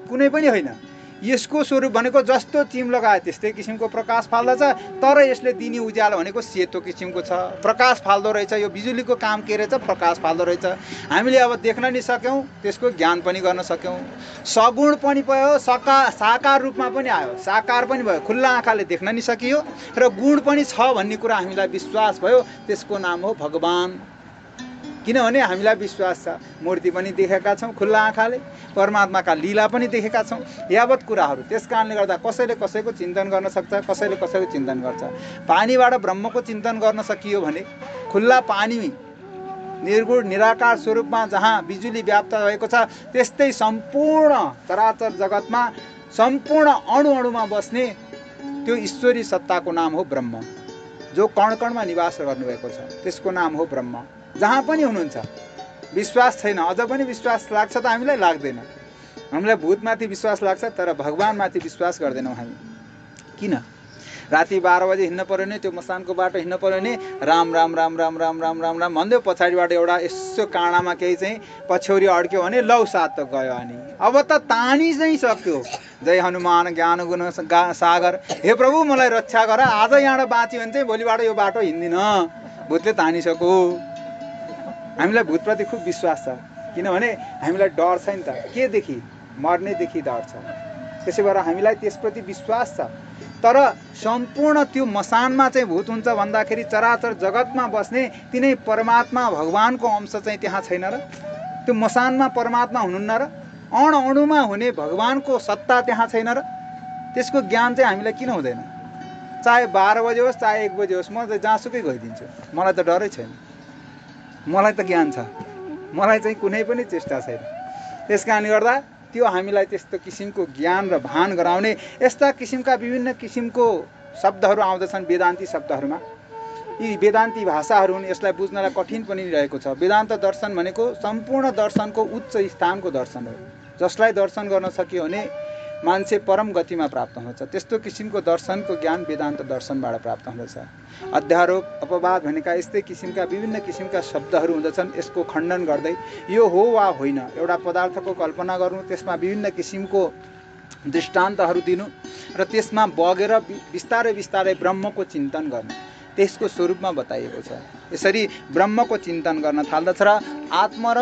कुनै पनि होइन, यसको स्वरूप भनेको जस्तो चिम लगायो त्यस्तै किसिमको प्रकाश फाल्दछ, तर यसले दिने उज्यालो भनेको सेतो किसिमको छ, प्रकाश फाल्दो रहेछ। यो बिजुलीको काम के रहेछ? प्रकाश फाल्दो रहेछ। हामीले अब देख्न नि सक्यौँ, त्यसको ज्ञान पनि गर्न सक्यौँ। सगुण पनि भयो, साकार रूपमा पनि आयो, साकार पनि भयो, खुल्ला आँखाले देख्न नि सकियो, र गुण पनि छ भन्ने कुरा हामीलाई विश्वास भयो। त्यसको नाम हो भगवान। किनभने हामीलाई विश्वास छ, मूर्ति पनि देखेका छौँ खुल्ला आँखाले, परमात्माका लीला पनि देखेका छौँ, यावत कुराहरू। त्यस कारणले गर्दा कसैले कसैको चिन्तन गर्न सक्छ, कसैले कसैको चिन्तन गर्छ। पानीबाट ब्रह्मको चिन्तन गर्न सकियो भने खुल्ला पानी निर्गुण निराकार स्वरूपमा जहाँ बिजुली व्याप्त भएको छ, त्यस्तै सम्पूर्ण चराचर जगतमा सम्पूर्ण अणु अणुमा बस्ने त्यो ईश्वरी सत्ताको नाम हो ब्रह्म, जो कण कणमा निवास गर्नुभएको छ, त्यसको नाम हो ब्रह्म। जहाँ पनि हुनुहुन्छ, विश्वास छैन, अझ पनि विश्वास लाग्छ त हामीलाई? लाग्दैन। हामीलाई भूतमाथि विश्वास लाग्छ, तर भगवानमाथि विश्वास गर्दैनौँ हामी। किन? राति 12 बजे हिँड्न पर्यो भने, त्यो मसानको बाटो हिँड्न पर्यो भने राम राम राम राम राम राम राम राम भन्दै पछाडिबाट एउटा यसो काँडामा केही चाहिँ पछ्यौरी अड्क्यो भने लौ साथ त गयो। अनि अब त तानी चाहिँ सक्यो। जय हनुमान ज्ञान गुण सागर, हे प्रभु मलाई रक्षा गर, आज यहाँबाट बाँच्यो भने चाहिँ भोलिबाट यो बाटो हिँड्दिन, भूतले तानिसक्यो। हामीलाई भूतप्रति खुब विश्वास छ, किनभने हामीलाई डर छ नि त, केदेखि? मर्नेदेखि डर छ। त्यसै भएर हामीलाई त्यसप्रति विश्वास छ। तर सम्पूर्ण त्यो मसानमा चाहिँ भूत हुन्छ भन्दाखेरि चराचर जगतमा बस्ने तिनै परमात्मा भगवानको अंश चाहिँ त्यहाँ छैन र? त्यो मसानमा परमात्मा हुनुहुन्न र? अण अणुमा हुने भगवानको सत्ता त्यहाँ छैन र? त्यसको ज्ञान चाहिँ हामीलाई किन हुँदैन? चाहे 12 बजे होस्, चाहे 1 बजे होस्, म त जहाँसुकै गइदिन्छु, मलाई त डरै छैन। मलाई त ज्ञान छ, मलाई चाहिँ कुनै पनि चेष्टा छैन। त्यस कारणले गर्दा त्यो हामीलाई त्यस्तो किसिमको ज्ञान र भान गराउने यस्ता किसिमका विभिन्न किसिमको शब्दहरू आउँदछन् वेदान्ती शब्दहरूमा। यी वेदान्ती भाषाहरू हुन्, यसलाई बुझ्नलाई कठिन पनि रहेको छ। वेदान्त दर्शन भनेको सम्पूर्ण दर्शनको उच्च स्थानको दर्शन हो, जसलाई दर्शन गर्न सकियो भने मान्छे परम गतिमा प्राप्त हुन्छ। त्यस्तो किसिमको दर्शनको ज्ञान वेदान्त दर्शनबाट प्राप्त हुँदछ। अध्यारोप अपवाद भनेका यस्तै किसिमका विभिन्न किसिमका शब्दहरू हुँदछन्। यसको खण्डन गर्दै यो हो वा होइन एउटा पदार्थको कल्पना गर्नु, त्यसमा विभिन्न किसिमको दृष्टान्तहरू दिनु र त्यसमा बगेर बिस्तारै बिस्तारै ब्रह्मको चिन्तन गर्नु, त्यसको स्वरूपमा बताइएको छ। यसरी ब्रह्मको चिन्तन गर्न थाल्दछ र आत्म र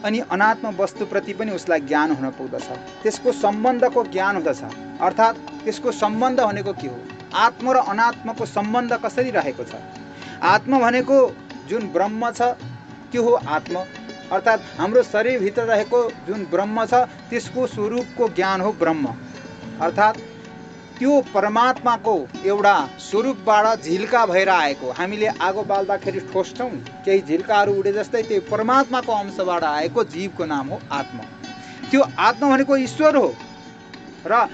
अनि अनात्म वस्तुप्रति पनि उसलाई ज्ञान हुन पुग्दछ। त्यसको सम्बन्धको ज्ञान हुँदछ, अर्थात् त्यसको सम्बन्ध भनेको के हो, आत्म र अनात्मको सम्बन्ध कसरी रहेको छ। आत्म भनेको जुन ब्रह्म छ त्यो हो आत्म, अर्थात् हाम्रो शरीरभित्र रहेको जुन ब्रह्म छ त्यसको स्वरूपको ज्ञान हो ब्रह्म। अर्थात् त्यो परमात्माको एउटा स्वरूपबाट झिल्का भएर आएको। हामीले आगो बाल्दाखेरि ठोस्छौँ केही झिल्काहरू उडे जस्तै त्यो परमात्माको अंशबाट आएको जीवको नाम हो आत्मा। त्यो आत्मा भनेको ईश्वर हो र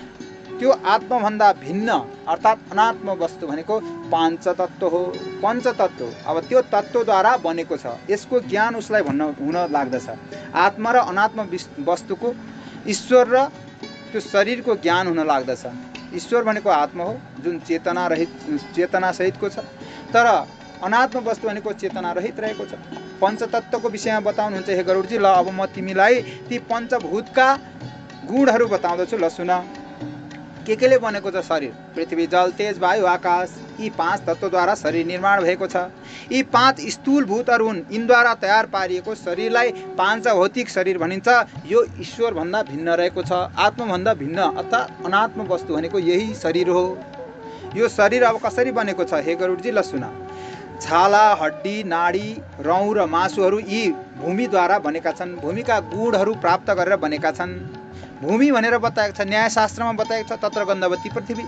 त्यो आत्माभन्दा भिन्न अर्थात् अनात्म वस्तु भनेको पाञ्चतत्व हो, पञ्चतत्व। अब त्यो तत्त्वद्वारा बनेको छ, यसको ज्ञान उसलाई हुन लाग्दछ। आत्मा र अनात्म वस्तुको ईश्वर र त्यो शरीरको ज्ञान हुन लाग्दछ। ईश्वर भनेको आत्मा हो जुन चेतना सहितको छ, तर अनात्म वस्तु भनेको चेतना रहित रहेको छ। पञ्चतत्वको विषयमा बताउनुहुन्छ हे गरुडजी। ल अब म तिमीलाई ती पञ्चभूतका गुणहरू बताउँदछु। ल सुन, केले बनेको छ शरीर? पृथ्वी, जल, तेज, वायु, आकाश, यी 5 तत्त्वद्वारा शरीर निर्माण भएको छ। यी 5 स्थूल भूतहरू हुन्। यिनद्वारा तयार पारिएको शरीरलाई पाञ्चभौतिक शरीर भनिन्छ। यो ईश्वरभन्दा भिन्न रहेको छ, आत्माभन्दा भिन्न अर्थात् अनात्म वस्तु भनेको यही शरीर हो। यो शरीर अब कसरी बनेको छ हे गरुडजी? ल सुन, छाला, हड्डी, नाडी, रौँ र मासुहरू यी भूमिद्वारा बनेका छन्। भूमिका गुणहरू प्राप्त गरेर बनेका छन्। भूमि भनेर बताएको छ, न्यायशास्त्रमा बताएको छ, तत्र गन्धवती पृथ्वी।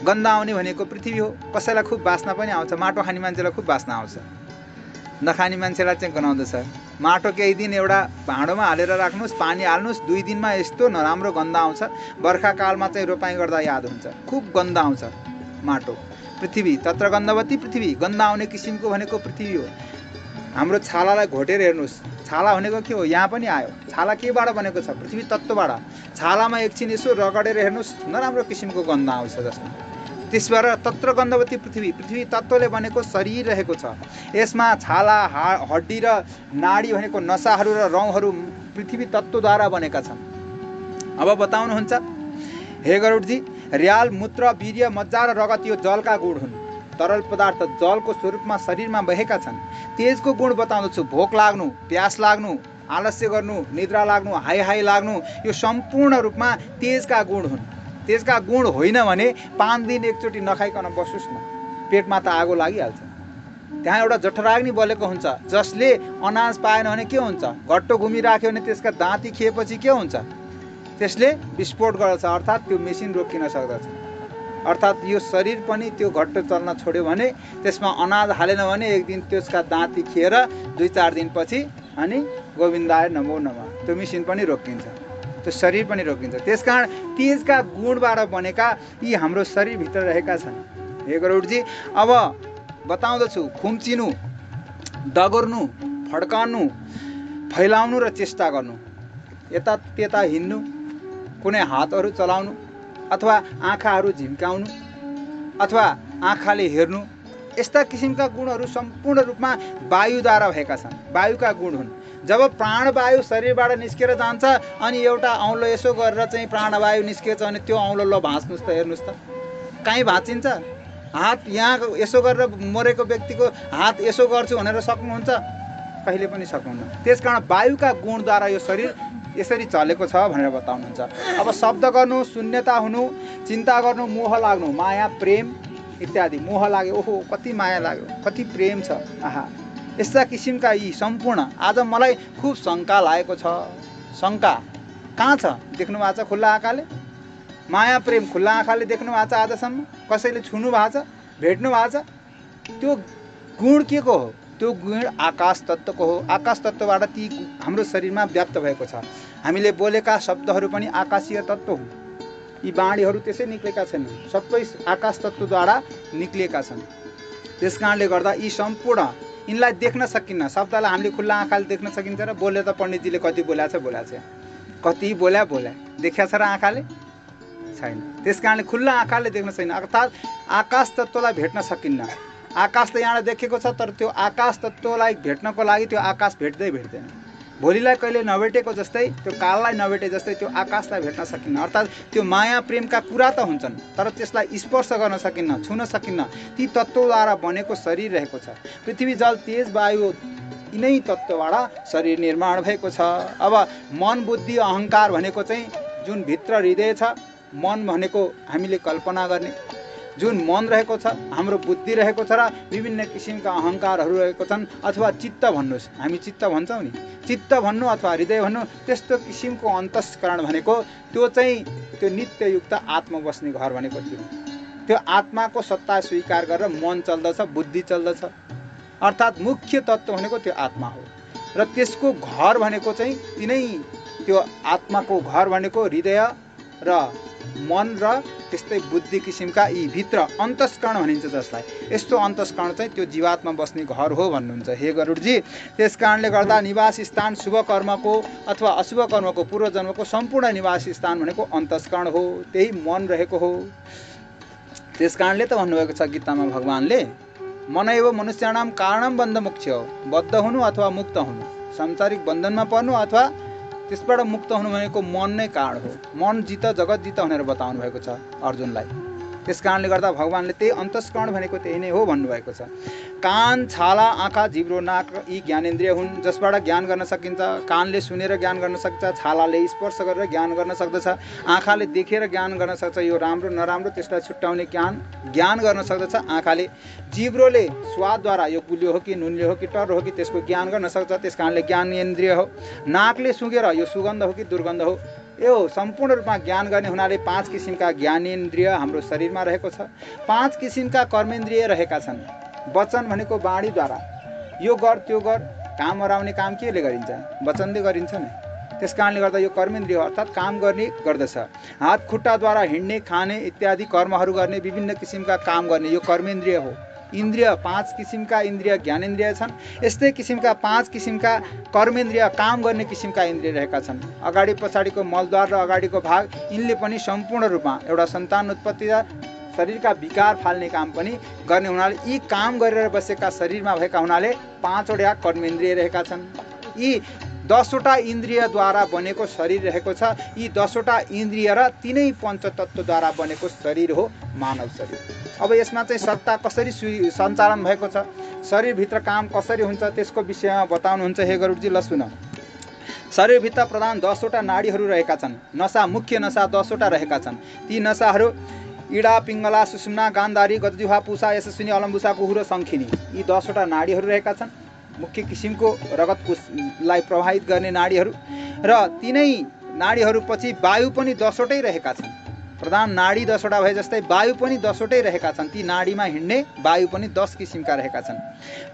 गन्ध आउने भनेको पृथ्वी हो। कसैलाई खुब बास्ना पनि आउँछ, माटो खाने मान्छेलाई खुब बास्ना आउँछ, नखाने मान्छेलाई चाहिँ गनाउँदछ। माटो केही दिन एउटा भाँडोमा हालेर राख्नुहोस्, पानी हाल्नुहोस्, 2 दिनमा यस्तो नराम्रो गन्ध आउँछ। बर्खाकालमा चाहिँ रोपाइँ गर्दा याद हुन्छ, खुब गन्ध आउँछ माटो। पृथ्वी, तत्र गन्धवती पृथ्वी। गन्ध आउने किसिमको भनेको पृथ्वी हो। हाम्रो छालालाई घोटेर हेर्नुहोस्, छाला भनेको के हो? यहाँ पनि आयो। छाला केबाट बनेको छ? पृथ्वी तत्त्वबाट। छालामा एकछिन यसो रगडेर हेर्नुहोस्, नराम्रो किसिमको गन्ध आउँछ जसमा। त्यसबाट तत्र गन्धवती पृथ्वी, पृथ्वी तत्त्वले बनेको शरीर रहेको छ। यसमा छाला, हड्डी र नाडी भनेको नसाहरू र रौँहरू पृथ्वी तत्त्वद्वारा बनेका छन्। अब बताउनुहुन्छ हे गरुडजी, र्याल, मूत्र, वीर्य, मज्जा र रगत यो जलका गुण हुन्। तरल पदार्थ जलको स्वरूपमा शरीरमा बहेका छन्। तेजको गुण बताउँदछु। भोक लाग्नु, प्यास लाग्नु, आलस्य गर्नु, निद्रा लाग्नु, हाई हाई लाग्नु यो सम्पूर्ण रूपमा तेजका गुण हुन्। तेजका गुण होइन भने 5 दिन एकचोटि नखाइकन बसोस् न, पेटमा त आगो लागिहाल्छ। त्यहाँ एउटा जठराग्नि बलेको हुन्छ, जसले अनाज पाएन भने के हुन्छ? घट्टो घुमिराख्यो भने त्यसका दाँती खिएपछि के हुन्छ? त्यसले विस्फोट गर्छ, अर्थात् त्यो मेसिन रोकिन सक्दछ। अर्थात् यो शरीर पनि त्यो घट्टो चल्न छोड्यो भने, त्यसमा अनाज हालेन भने एक दिन त्यसका दाँती खिएर 2-4 दिनपछि अनि गोविन्दाय नमो नमः त्यो मेसिन पनि रोकिन्छ, त्यो शरीर पनि रोकिन्छ। त्यसकारण तेजका गुणबाट बनेका यी हाम्रो शरीरभित्र रहेका छन्। हे गरुडजी, अब बताउँदछु। खुम्चिनु, दगुर्नु, फड्काउनु, फैलाउनु र चेष्टा गर्नु, यता त्यता हिँड्नु, कुनै हातहरू चलाउनु अथवा आँखाहरू झिम्काउनु अथवा आँखाले हेर्नु, यस्ता किसिमका गुणहरू सम्पूर्ण रूपमा वायुद्वारा भएका छन्। वायुका गुण हुन्। जब प्राणवायु शरीरबाट निस्केर जान्छ अनि एउटा औँलो यसो गरेर चाहिँ प्राणवायु निस्केछ भने त्यो औँलो ल भाँच्नुहोस् त, हेर्नुहोस् त कहीँ भाँचिन्छ? हात यहाँ यसो गरेर मरेको व्यक्तिको हात यसो गर्छु भनेर सक्नुहुन्छ? कहिले पनि सक्नुहुन्न। त्यसकारण वायुका गुणद्वारा यो शरीर यसरी चलेको छ भनेर बताउनुहुन्छ। अब शब्द गर्नु, शून्यता हुनु, चिन्ता गर्नु, मोह लाग्नु, माया, प्रेम इत्यादि। मोह लाग्यो, ओहो कति माया लाग्यो, कति प्रेम छ, आहा, यस्ता किसिमका यी सम्पूर्ण। आज मलाई खुब शङ्का लागेको छ। शङ्का कहाँ छ? देख्नु भएको छ खुल्ला आँखाले? माया प्रेम खुल्ला आँखाले देख्नु भएको छ आजसम्म? कसैले छुनु भएको छ, भेट्नु भएको छ? त्यो गुण के को हो? त्यो गुण आकाश तत्त्वको हो। आकाश तत्त्वबाट ती हाम्रो शरीरमा व्याप्त भएको छ। हामीले बोलेका शब्दहरू पनि आकाशीय तत्त्व हुन्। यी बाणीहरू त्यसै निक्लेका छन्, सबै आकाश तत्त्वद्वारा निक्लिएका छन्। त्यस कारणले गर्दा यी सम्पूर्ण यिनलाई देख्न सकिन्न। शब्दलाई हामीले खुल्ला आँखाले देख्न सकिन्छ र? बोले त पण्डितजीले कति बोलाएको छ, कति बोल्या देखिया छ र आँखाले? छैन। त्यस कारणले खुल्ला आँखाले देख्न सकिन्न, अर्थात् आकाश तत्त्वलाई भेट्न सकिन्न। आकाश त यहाँ देखेको छ, तर त्यो आकाश तत्त्वलाई भेट्नको लागि त्यो आकाश भेट्दैन। भोलिलाई कहिले नभेटेको जस्तै, त्यो काललाई नभेटे जस्तै त्यो आकाशलाई भेट्न सकिन्न। अर्थात् त्यो माया प्रेमका कुरा त हुन्छन्, तर त्यसलाई स्पर्श गर्न सकिन्न, छुन सकिन्न। ती तत्त्वद्वारा बनेको शरीर रहेको छ। पृथ्वी, जल, तेज, वायु यिनै तत्त्वबाट शरीर निर्माण भएको छ। अब मन, बुद्धि, अहङ्कार भनेको चाहिँ जुन भित्र हृदय छ, मन भनेको हामीले कल्पना गर्ने, जुन मन रहेको छ, हाम्रो बुद्धि रहेको छ र विभिन्न किसिमका अहङ्कारहरू रहेको छन्, अथवा चित्त भन्नुहोस्, हामी चित्त भन्छौँ नि, चित्त भन्नु अथवा हृदय भन्नु, त्यस्तो किसिमको अन्तस्करण भनेको त्यो चाहिँ त्यो नित्ययुक्त आत्मा बस्ने घर भनेको थियो। त्यो आत्माको सत्ता स्वीकार गरेर मन चल्दछ, बुद्धि चल्दछ, अर्थात् मुख्य तत्त्व भनेको त्यो आत्मा हो। र त्यसको घर भनेको चाहिँ तिनै त्यो आत्माको घर भनेको हृदय र मन र त्यस्तै बुद्धि किसिमका यी भित्र अन्तस्करण भनिन्छ, जसलाई यस्तो अन्तस्करण चाहिँ त्यो जीवात्मा बस्ने घर हो भन्नुहुन्छ हे गरुडजी। त्यस कारणले गर्दा निवास स्थान शुभ कर्मको अथवा अशुभ कर्मको पूर्व जन्मको सम्पूर्ण निवास स्थान भनेको अन्तस्करण हो, त्यही मन रहेको हो। त्यस कारणले त भन्नुभएको छ गीतामा भगवानले, मनैव मनुष्याणाम कारणम बन्ध मुख्य हो, बद्ध हुनु अथवा मुक्त हुनु, सांसारिक बन्धनमा पर्नु अथवा त्यसबाट मुक्त हुनु भनेको मन नै कारण हो। मन जित जगत जित भनेर बताउनु भएको छ अर्जुनलाई। त्यस कारणले गर्दा भगवानले त्यही अन्तस्करण भनेको त्यही नै हो भन्नुभएको छ। कान, छाला, आँखा, जिब्रो, नाक यी ज्ञानेन्द्रिय हुन्, जसबाट ज्ञान गर्न सकिन्छ। कानले सुनेर ज्ञान गर्न सक्छ, छालाले स्पर्श गरेर ज्ञान गर्न सक्दछ, आँखाले देखेर ज्ञान गर्न सक्छ, यो राम्रो नराम्रो त्यसलाई छुट्याउने ज्ञान गर्न सक्दछ आँखाले। जिब्रोले स्वादद्वारा यो गुलियो हो कि नुनिलो हो कि टर्रो हो कि त्यसको ज्ञान गर्न सक्छ, त्यस कारणले ज्ञानेन्द्रिय हो। नाकले सुँघेर यो सुगन्ध हो कि दुर्गन्ध हो, यो सम्पूर्ण रूपमा ज्ञान गर्ने हुनाले 5 किसिमका ज्ञानेन्द्रिय हाम्रो शरीरमा रहेको छ। 5 किसिमका कर्मेन्द्रिय रहेका छन्। वचन भनेको वाणीद्वारा यो गर त्यो गर, काम हराउने काम केले गरिन्छ? वचनले गरिन्छ नि। त्यस कारणले गर्दा यो कर्मेन्द्रिय हो, अर्थात् काम गर्ने गर्दछ। हात खुट्टाद्वारा हिँड्ने, खाने इत्यादि कर्महरू गर्ने, विभिन्न किसिमका काम गर्ने, यो कर्मेन्द्रिय हो। इन्द्रिय 5 किसिमका इन्द्रिय ज्ञानेन्द्रिय छन्। यस्तै किसिमका 5 किसिमका कर्मेन्द्रिय काम गर्ने किसिमका इन्द्रिय रहेका छन्। अगाडि पछाडिको मलद्वार र अगाडिको भाग यिनले पनि सम्पूर्ण रूपमा एउटा सन्तान उत्पत्ति र शरीरका विकार फाल्ने काम पनि गर्ने हुनाले यी काम गरेर बसेका शरीरमा भएका हुनाले 5वटा कर्मेन्द्रिय रहेका छन्। यी 10वटा इन्द्रियद्वारा बनेको शरीर रहेको छ। यी 10वटा इन्द्रिय र 3 पञ्चतत्त्वद्वारा बनेको शरीर हो मानव शरीर। अब यसमा चाहिँ सत्ता कसरी सञ्चालन भएको छ, शरीरभित्र काम कसरी हुन्छ त्यसको विषयमा बताउनुहुन्छ हे गरुडजी। ल सुन, शरीरभित्र प्रधान 10वटा नाडीहरू रहेका छन्। नसा, मुख्य नसा 10वटा रहेका छन्। ती नसाहरू इडा, पिङ्गला, सुषुम्ना, गान्धारी, गजजिह्वा, पुषा, यशस्विनी, अलम्बुसा, कुहु र शङ्खिनी, यी 10वटा नाडीहरू रहेका छन्। मुख्य किसिमको रगतलाई प्रवाहित गर्ने नाडीहरू र तिनै नाडीहरू पछि वायु पनि 10वटै रहेका छन्। प्रधान नाडी 10वटा भए जस्तै वायु पनि 10वटै रहेका छन्। ती नाडीमा हिँड्ने वायु पनि 10 किसिमका रहेका छन्।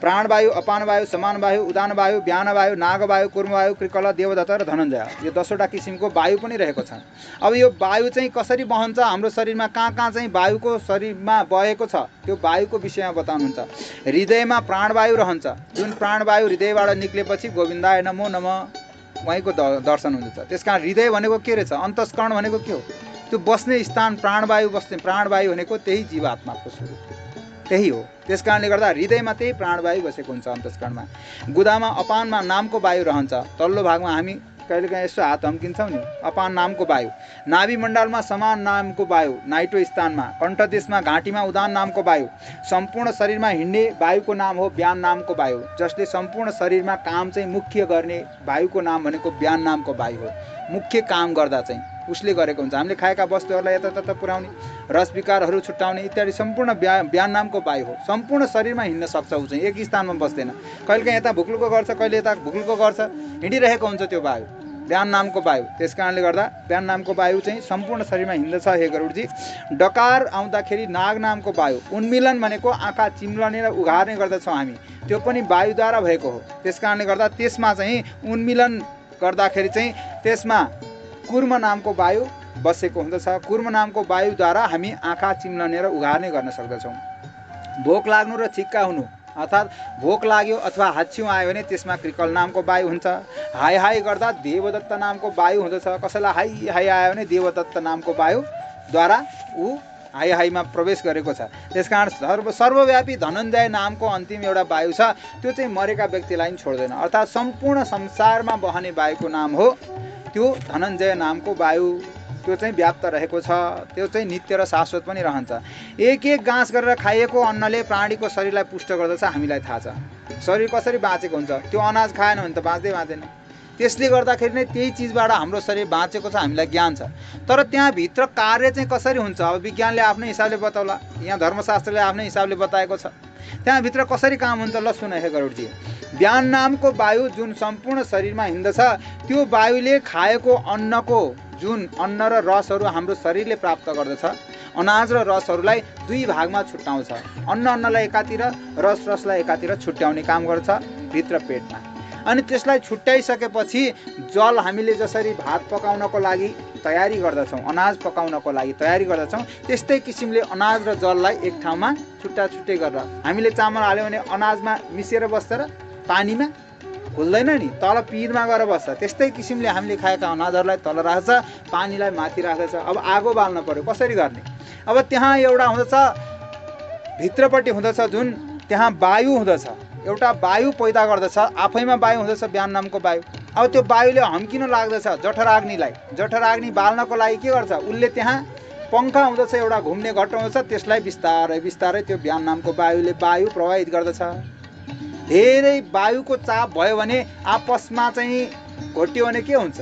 प्राणवायु, अपानवायु, समानवायु, उदानवायु, व्यानवायु, नागवायु, कुर्मवायु, कृकल, देवदत्त र धनञ्जय, यो 10वटा किसिमको वायु पनि रहेको छ। अब यो वायु चाहिँ कसरी बहन्छ, हाम्रो शरीरमा कहाँ कहाँ चाहिँ वायुको शरीरमा बहेको छ त्यो वायुको विषयमा बताउनुहुन्छ। हृदयमा प्राणवायु रहन्छ। जुन प्राणवायु हृदयबाट निक्लेपछि गोविन्दाय नमो नमः उहाँको दर्शन हुन्छ। त्यस कारण हृदय भनेको के रहेछ, अन्तस्करण भनेको के हो, त्यो बस्ने स्थान, प्राणवायु बस्ने, प्राणवायु भनेको त्यही जीवात्माको स्वरूप त्यही हो। त्यस कारणले गर्दा हृदयमा त्यही प्राणवायु बसेको हुन्छ अन्तस्करणमा। गुदामा, अपानमा नामको वायु रहन्छ। तल्लो भागमा हामी कहिलेकाहीँ यसो हात हम्किन्छौँ नि, अपान नामको वायु। नाभि मण्डलमा समान नामको वायु, नाइटो स्थानमा। कण्ठदेशमा, घाँटीमा उदान नामको वायु। सम्पूर्ण शरीरमा हिँड्ने वायुको नाम हो व्यान नामको वायु, जसले सम्पूर्ण शरीरमा काम चाहिँ मुख्य गर्ने वायुको नाम भनेको व्यान नामको वायु हो। मुख्य काम गर्दा चाहिँ उसले गरेको हुन्छ। हामीले खाएका वस्तुहरूलाई यतातता पुर्याउने, रस विकारहरू छुट्याउने इत्यादि सम्पूर्ण व्यान नामको वायु हो। सम्पूर्ण शरीरमा हिँड्न सक्छ, ऊ चाहिँ एक स्थानमा बस्दैन। कहिलेकाहीँ यता भुक्लुको गर्छ, कहिले यता भुक्लुको गर्छ, हिँडिरहेको हुन्छ त्यो वायु, व्यान नामको वायु। त्यस कारणले गर्दा व्यान नामको वायु चाहिँ सम्पूर्ण शरीरमा हिँड्दछ हे गरुडजी। डकार आउँदाखेरि नाग नामको वायु। उन्मिलन भनेको आँखा चिम्लने र उघार्ने गर्दछौँ हामी, त्यो पनि वायुद्वारा भएको हो। त्यस कारणले गर्दा त्यसमा चाहिँ उन्मिलन गर्दाखेरि चाहिँ त्यसमा कुर्म नामको वायु बसेको हुँदछ। कुर्म नामको वायुद्वारा हामी आँखा चिम्लने र उघार्ने गर्न सक्दछौँ। भोक लाग्नु र छिक्का हुनु, अर्थात् भोक लाग्यो अथवा हाच्छिउँ आयो भने त्यसमा कृकल नामको वायु हुन्छ। हाई हाई गर्दा देवदत्त नामको वायु हुँदछ। कसैलाई हाई हाई आयो भने देवदत्त नामको वायुद्वारा ऊ हाई हाईमा प्रवेश गरेको छ। त्यस कारण सर्वव्यापी धनञ्जय नामको अन्तिम एउटा वायु छ, त्यो चाहिँ मरेका व्यक्तिलाई पनि छोड्दैन। अर्थात् सम्पूर्ण संसारमा बहने वायुको नाम हो त्यो धनञ्जय नामको वायु। त्यो चाहिँ व्याप्त रहेको छ, त्यो चाहिँ नित्य र शाश्वत पनि रहन्छ। एक एक गाँस गरेर खाइएको अन्नले प्राणीको शरीरलाई पुष्ट गर्दछ, हामीलाई थाहा छ। शरीर कसरी बाँचेको हुन्छ, त्यो अनाज खाएन भने त बाँच्दैन। त्यसले गर्दाखेरि नै त्यही चिजबाट हाम्रो शरीर बाँचेको छ, हामीलाई ज्ञान छ। तर त्यहाँभित्र कार्य चाहिँ कसरी हुन्छ अब विज्ञानले आफ्नै हिसाबले बताउला, यहाँ धर्मशास्त्रले आफ्नै हिसाबले बताएको छ। त्यहाँभित्र कसरी काम हुन्छ ल सुन हे गरुडजी। बिहान नामको वायु जुन सम्पूर्ण शरीरमा हिँड्दछ त्यो वायुले खाएको अन्नको जुन अन्न र रसहरू हाम्रो शरीरले प्राप्त गर्दछ, अनाज र रसहरूलाई दुई भागमा छुट्याउँछ। अन्नलाई एकातिर, रसलाई एकातिर छुट्याउने काम गर्छ भित्र पेटमा। अनि त्यसलाई छुट्याइसकेपछि जल हामीले जसरी भात पकाउनको लागि तयारी गर्दछौँ, अनाज पकाउनको लागि तयारी गर्दछौँ, त्यस्तै किसिमले अनाज र जललाई एक ठाउँमा छुट्टै गरेर हामीले चामल हाल्यो भने अनाजमा मिसेर बस्छ र पानीमा घुल्दैन नि, तल पिरमा गएर बस्छ। त्यस्तै किसिमले हामीले खाएका अनाजहरूलाई तल राख्छ, पानीलाई माथि राख्दछ। अब आगो बाल्न पर्यो, कसरी गर्ने? अब त्यहाँ एउटा हुँदछ भित्रपट्टि हुँदछ जुन त्यहाँ वायु हुँदछ, एउटा वायु पैदा गर्दछ, आफैमा वायु हुँदछ बिहान नामको वायु। अब त्यो वायुले हम्किन लाग्दछ जठराग्निलाई। जठराग्नि बाल्नको लागि के गर्छ उसले, त्यहाँ पङ्खा हुँदछ, एउटा घुम्ने घट्टो हुँदछ, त्यसलाई बिस्तारै बिस्तारै त्यो बिहान नामको वायुले वायु प्रवाहित गर्दछ। धेरै वायुको चाप भयो भने आपसमा चाहिँ घोटियो भने के हुन्छ?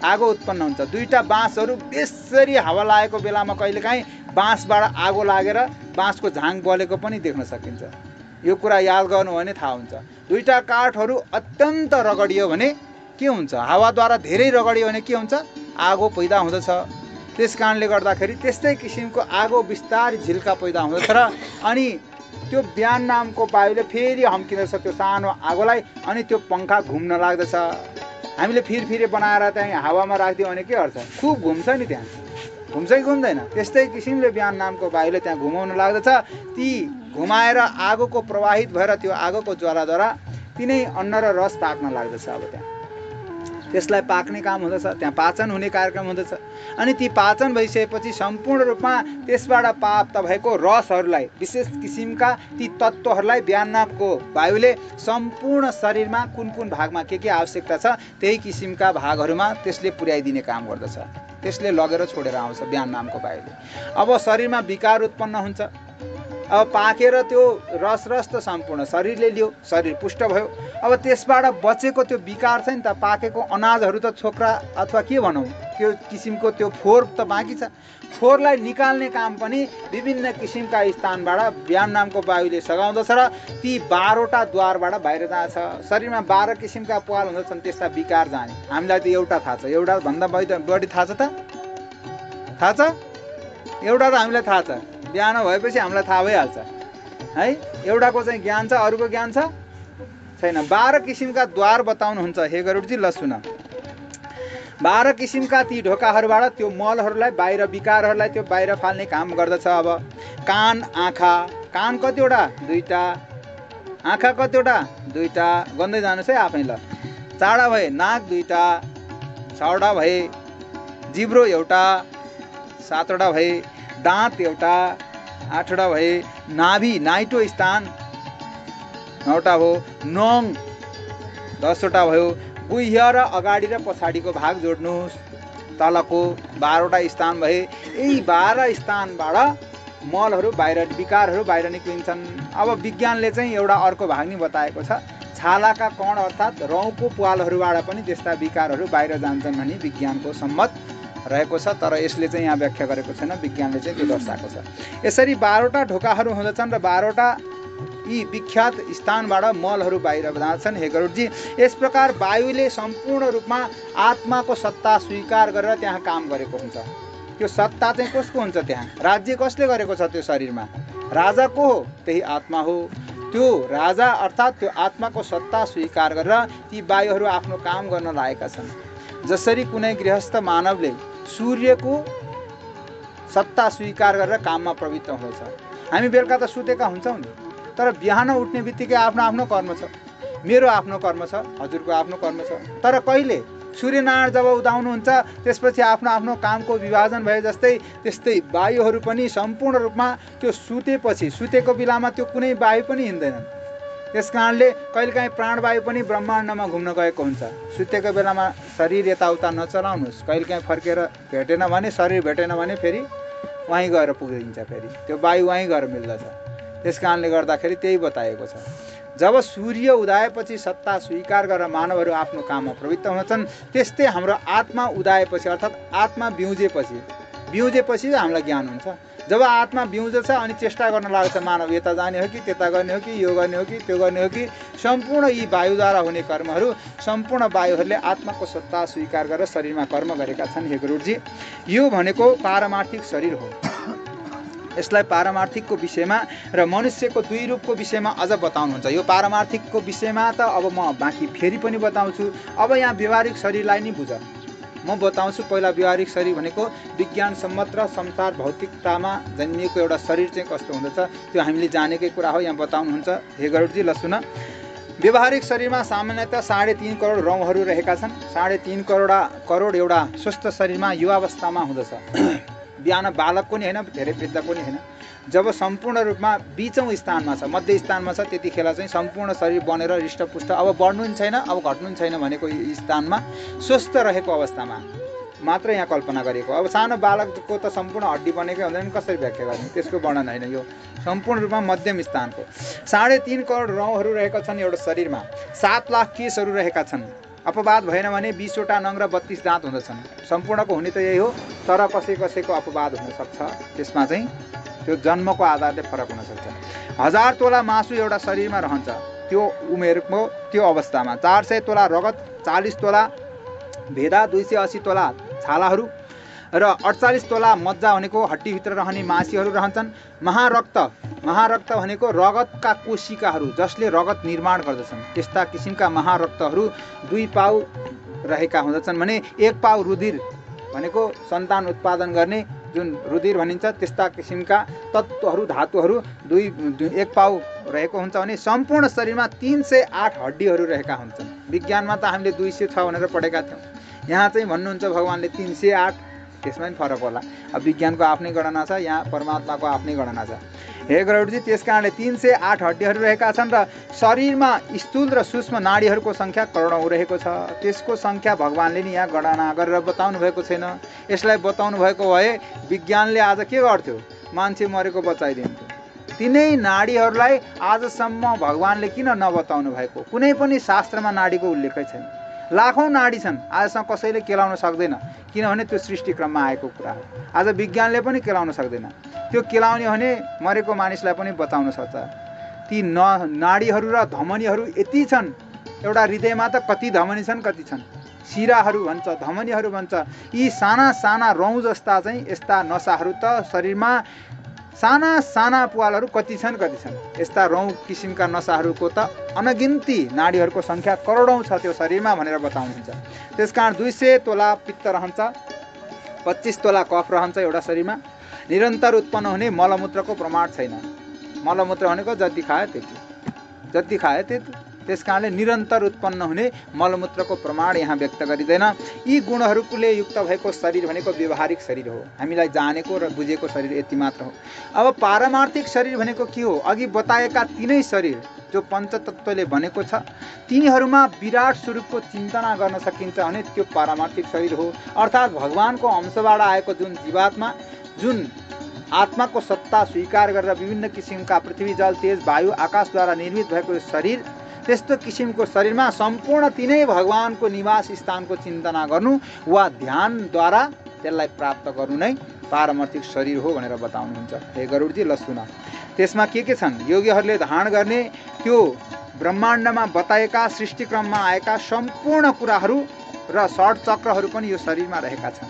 आगो उत्पन्न हुन्छ। दुईटा बाँसहरू बेसरी हावा लागेको बेलामा कहिलेकाहीँ बाँसबाट आगो लागेर बाँसको झाङ बलेको पनि देख्न सकिन्छ। यो कुरा याद गर्नु भने थाहा हुन्छ। दुईटा काठहरू अत्यन्त रगडियो भने के हुन्छ? हावाद्वारा धेरै रगडियो भने के हुन्छ? आगो पैदा हुँदछ। त्यस कारणले गर्दाखेरि त्यस्तै किसिमको आगो बिस्तारै झिल्का पैदा हुँदछ र अनि त्यो बिहान नामको वायुले फेरि हम्किँदछ त्यो सानो आगोलाई, अनि त्यो पङ्खा घुम्न लाग्दछ। हामीले फिरफिरे बनाएर त्यहाँ हावामा राखिदियो भने के गर्छ? खुब घुम्छ नि, त्यहाँ घुम्छ कि घुम्दैन? त्यस्तै किसिमले बिहान नामको वायुले त्यहाँ घुमाउन लाग्दछ। ती घुमाएर आगोको प्रवाहित भएर त्यो आगोको ज्वालाद्वारा तिनै अन्न र रस पाक्न लाग्दछ। अब त्यहाँ त्यसलाई पाक्ने काम हुँदछ, त्यहाँ पाचन हुने कार्यक्रम हुँदछ। अनि ती पाचन भइसकेपछि सम्पूर्ण रूपमा त्यसबाट प्राप्त भएको रसहरूलाई, विशेष किसिमका ती तत्त्वहरूलाई बिहान नामको वायुले सम्पूर्ण शरीरमा कुन कुन भागमा के आवश्यकता छ त्यही किसिमका भागहरूमा त्यसले पुर्याइदिने काम गर्दछ। त्यसले लगेर छोडेर आउँछ बिहान नामको वायुले। अब शरीरमा विकार उत्पन्न हुन्छ। अब पाकेर त्यो रस त सम्पूर्ण शरीरले लियो, शरीर पुष्ट भयो। अब त्यसबाट बचेको त्यो विकार छ नि त, पाकेको अनाजहरू त छोक्रा अथवा के भनौँ त्यो किसिमको त्यो फोहोर त बाँकी छ। फोहोरलाई निकाल्ने काम पनि विभिन्न किसिमका स्थानबाट बिहान नामको वायुले सघाउँदछ र ती 12वटा द्वारबाट बाहिर जान्छ। शरीरमा 12 किसिमका प्वाल हुँदछन् त्यस्ता विकार जाने। हामीलाई त एउटा थाहा छ, एउटा भन्दा बढी थाहा छ त? थाहा छ? एउटा त हामीलाई थाहा छ, बिहान भएपछि हामीलाई थाहा भइहाल्छ है। एउटाको चाहिँ ज्ञान छ, अरूको ज्ञान छ छैन। 12 किसिमका द्वार बताउनुहुन्छ हे गरुडजी। ल सुन, 12 किसिमका ती ढोकाहरूबाट त्यो मलहरूलाई बाहिर, विकारहरूलाई त्यो बाहिर फाल्ने काम गर्दछ। अब कान, आँखा, कान कतिवटा? 2टा। आँखा कतिवटा? 2टा। गन्दै जानुहोस् है आफै। ल, चाडा भए नाक 2टा, 6वटा भए। जिब्रो एउटा, 7वटा भए। दाँत एउटा, 8वटा भए। नाभि, नाइटो स्थान 9वटा हो। नङ 10वटा भयो। गुह्य र अगाडि र पछाडिको भाग जोड्नुहोस्, तलको 12वटा स्थान भए। यही 12 स्थानबाट मलहरू बाहिर, विकारहरू बाहिर निक्लिन्छन्। अब विज्ञानले चाहिँ एउटा अर्को भाग नि बताएको छ, छालाका कण अर्थात् रौँको प्वालहरूबाट पनि त्यस्ता विकारहरू बाहिर जान्छन् भनी विज्ञानको सम्मत रहेको छ। तर यसले चाहिँ यहाँ व्याख्या गरेको छैन, विज्ञानले चाहिँ त्यो दर्शाएको छ। यसरी 12वटा ढोकाहरू हुँदछन् र 12वटा यी विख्यात स्थानबाट मलहरू बाहिर जान्छन् हे गरुडजी। यस प्रकार वायुले सम्पूर्ण रूपमा आत्माको सत्ता स्वीकार गरेर त्यहाँ काम गरेको हुन्छ। त्यो सत्ता चाहिँ कसको हुन्छ? त्यहाँ राज्य कसले गरेको छ त्यो शरीरमा? राजा को हो? त्यही आत्मा हो। त्यो राजा अर्थात् त्यो आत्माको सत्ता स्वीकार गरेर ती वायुहरू आफ्नो काम गर्न लागेका छन्। जसरी कुनै गृहस्थ मानवले सूर्यको सत्ता स्वीकार गरेर काममा प्रवृत्त हुँदछ। हामी बेलुका त सुतेका हुन्छौँ नि, तर बिहान उठ्ने बित्तिकै आफ्नो आफ्नो कर्म छ। मेरो आफ्नो कर्म छ, हजुरको आफ्नो कर्म छ। तर कहिले सूर्यनारायण जब उदाउनुहुन्छ त्यसपछि आफ्नो आफ्नो कामको विभाजन भए जस्तै त्यस्तै वायुहरू पनि सम्पूर्ण रूपमा त्यो सुतेपछि, सुतेको बेलामा त्यो कुनै वायु पनि हिँड्दैनन्। त्यस कारणले कहिलेकाहीँ प्राणवायु पनि ब्रह्माण्डमा घुम्न गएको हुन्छ। सुतेको बेलामा शरीर यताउता नचलाउनुहोस्। कहिलेकाहीँ फर्केर भेटेन भने, शरीर भेटेन भने फेरि वहीँ गएर पुगिदिन्छ। फेरि त्यो वायु वहीँ गएर मिल्दछ। त्यस कारणले गर्दाखेरि त्यही बताएको छ। जब सूर्य उदाएपछि सत्ता स्वीकार गरेर मानवहरू आफ्नो काममा प्रवृत्त हुन्छन्, त्यस्तै हाम्रो आत्मा उदाएपछि अर्थात् आत्मा बिउजेपछि हामीलाई ज्ञान हुन्छ। जब आत्मा बिउजछ अनि चेष्टा गर्न लाग्छ मानव, यता जाने हो कि त्यता गर्ने हो कि यो गर्ने हो कि त्यो गर्ने हो कि, सम्पूर्ण यी वायुद्वारा हुने कर्महरू सम्पूर्ण वायुहरूले आत्माको सत्ता स्वीकार गरेर शरीरमा कर्म गरेका छन्। हे गुरुजी, यो भनेको पारमार्थिक शरीर हो। यसलाई पारमार्थिकको विषयमा र मनुष्यको दुई रूपको विषयमा अझ बताउनुहुन्छ। यो पारमार्थिकको विषयमा त अब म बाँकी फेरि पनि बताउँछु। अब यहाँ व्यवहारिक शरीरलाई नै बुझ म बताउँछु। पहिला व्यवहारिक शरीर भनेको विज्ञान सम्मत र संसार भौतिकतामा जन्मिएको एउटा शरीर चाहिँ कस्तो हुँदछ त्यो हामीले जानेकै कुरा हो। यहाँ बताउनुहुन्छ। हे गरुडजी ल सुन। व्यवहारिक शरीरमा सामान्यतः 3.5 करोड रौँहरू रहेका छन्। 3.5 करोड एउटा स्वस्थ शरीरमा युवावस्थामा हुँदछ। बिहान बालक पनि होइन, धेरै वृद्ध पनि होइन। जब सम्पूर्ण रूपमा बीचौँ स्थानमा छ, मध्य स्थानमा छ, त्यतिखेर चाहिँ सम्पूर्ण शरीर बनेर हृष्टपुष्ट, अब बढ्नु पनि छैन, अब घट्नु पनि छैन भनेको स्थानमा स्वस्थ रहेको अवस्थामा मात्र यहाँ कल्पना गरेको। अब सानो बालकको त सम्पूर्ण हड्डी बनेकै हुँदैन, कसरी व्याख्या गर्ने, त्यसको वर्णन होइन। यो सम्पूर्ण रूपमा मध्यम स्थानको 3.5 करोड रौँहरू रहेका छन् एउटा शरीरमा। 7 लाख केसहरू रहेका छन्। अपवाद भएन भने 20वटा नङ र 32 दाँत हुँदछन्। सम्पूर्णको हुने त यही हो, तर कसैको अपवाद हुनसक्छ। त्यसमा चाहिँ त्यो जन्मको आधारले फरक हुनसक्छ। 1000 तोला मासु एउटा शरीरमा रहन्छ त्यो उमेरको त्यो अवस्थामा। 400 तोला रगत, 40 तोला भेदा, 280 तोला छालाहरू र 48 तोला मज्जा भनेको हड्डीभित्र रहने मासीहरू रहन्छन्। महारक्त भनेको रगतका कोशिकाहरू जसले रगत निर्माण गर्दछन्। त्यस्ता किसिमका महारक्तहरू 2 पाउ रहेका हुँदछन् भने 1 पाउ रुधिर भनेको सन्तान उत्पादन गर्ने जुन रुधिर भनिन्छ, त्यस्ता किसिमका तत्त्वहरू धातुहरू 1 पाउ रहेको हुन्छ भने सम्पूर्ण शरीरमा 308 हड्डीहरू रहेका हुन्छन्। विज्ञानमा त हामीले 206 भनेर पढेका थियौँ, यहाँ चाहिँ भन्नुहुन्छ भगवान्ले 308। त्यसमा पनि फरक होला। अब विज्ञानको आफ्नै गणना छ, यहाँ परमात्माको आफ्नै गणना छ। हे गरुडजी, त्यस कारणले 308 हड्डीहरू रहेका छन् र शरीरमा स्थूल र सूक्ष्म नाडीहरूको सङ्ख्या करोडौँ रहेको छ। त्यसको सङ्ख्या भगवान्ले नि यहाँ गणना गरेर बताउनु भएको छैन। यसलाई बताउनु भएको भए विज्ञानले आज के गर्थ्यो, मान्छे मरेको बचाइदिन्थ्यो। तिनै नाडीहरूलाई आजसम्म भगवान्ले किन नबताउनु भएको? कुनै पनि शास्त्रमा नाडीको उल्लेखै छैन। लाखौँ नाडी छन्, आजसम्म कसैले केलाउन सक्दैन, किनभने त्यो सृष्टि क्रममा आएको कुरा हो। आज विज्ञानले पनि केलाउन सक्दैन। त्यो केलाउने भने मरेको मानिसलाई पनि बचाउन सक्छ। ती नाडीहरू र धमनीहरू यति छन्, एउटा हृदयमा त कति धमनी छन्, कति छन्, शिराहरू भन्छ, धमनीहरू भन्छ। यी साना साना रौँ जस्ता चाहिँ यस्ता नसाहरू त शरीरमा साना साना पुवालहरू कति छन्। यस्ता रौँ किसिमका नसाहरूको त अनगिन्ती नाडीहरूको सङ्ख्या करोडौँ छ त्यो शरीरमा भनेर बताउनुहुन्छ। त्यस कारण 200 तोला पित्त रहन्छ, 25 तोला कफ रहन्छ एउटा शरीरमा। निरन्तर उत्पन्न हुने मलमूत्रको प्रमाण छैन। मलमूत्र भनेको जति खायो त्यति। त्यस कारणले निरन्तर उत्पन्न हुने मलमूत्रको प्रमाण यहाँ व्यक्त गरिँदैन। यी गुणहरूले युक्त भएको शरीर भनेको व्यवहारिक शरीर हो, हामीलाई जानेको र बुझेको शरीर यति मात्र हो। अब पारमार्थिक शरीर भनेको के हो? अघि बताएका तीनै शरीर जो पञ्चतत्त्वले बनेको छ, तिनीहरूमा विराट स्वरूपको चिन्तना गर्न सकिन्छ भने त्यो पारमार्थिक शरीर हो। अर्थात् भगवानको अंशबाट आएको जुन जीवात्मा, जुन आत्माको सत्ता स्वीकार गरेर विभिन्न किसिमका पृथ्वी, जल, तेज, वायु, आकाशद्वारा निर्मित भएको शरीर, त्यस्तो किसिमको शरीरमा सम्पूर्ण तिनै भगवानको निवास स्थानको चिन्तना गर्नु वा ध्यानद्वारा त्यसलाई प्राप्त गर्नु नै पारमार्थिक शरीर हो भनेर बताउनुहुन्छ। हे गरुडजी ल सुन। त्यसमा के छन्? योगीहरूले धारण गर्ने त्यो ब्रह्माण्डमा बताएका सृष्टिक्रममा आएका सम्पूर्ण कुराहरू र षड चक्रहरू पनि यो शरीरमा रहेका छन्।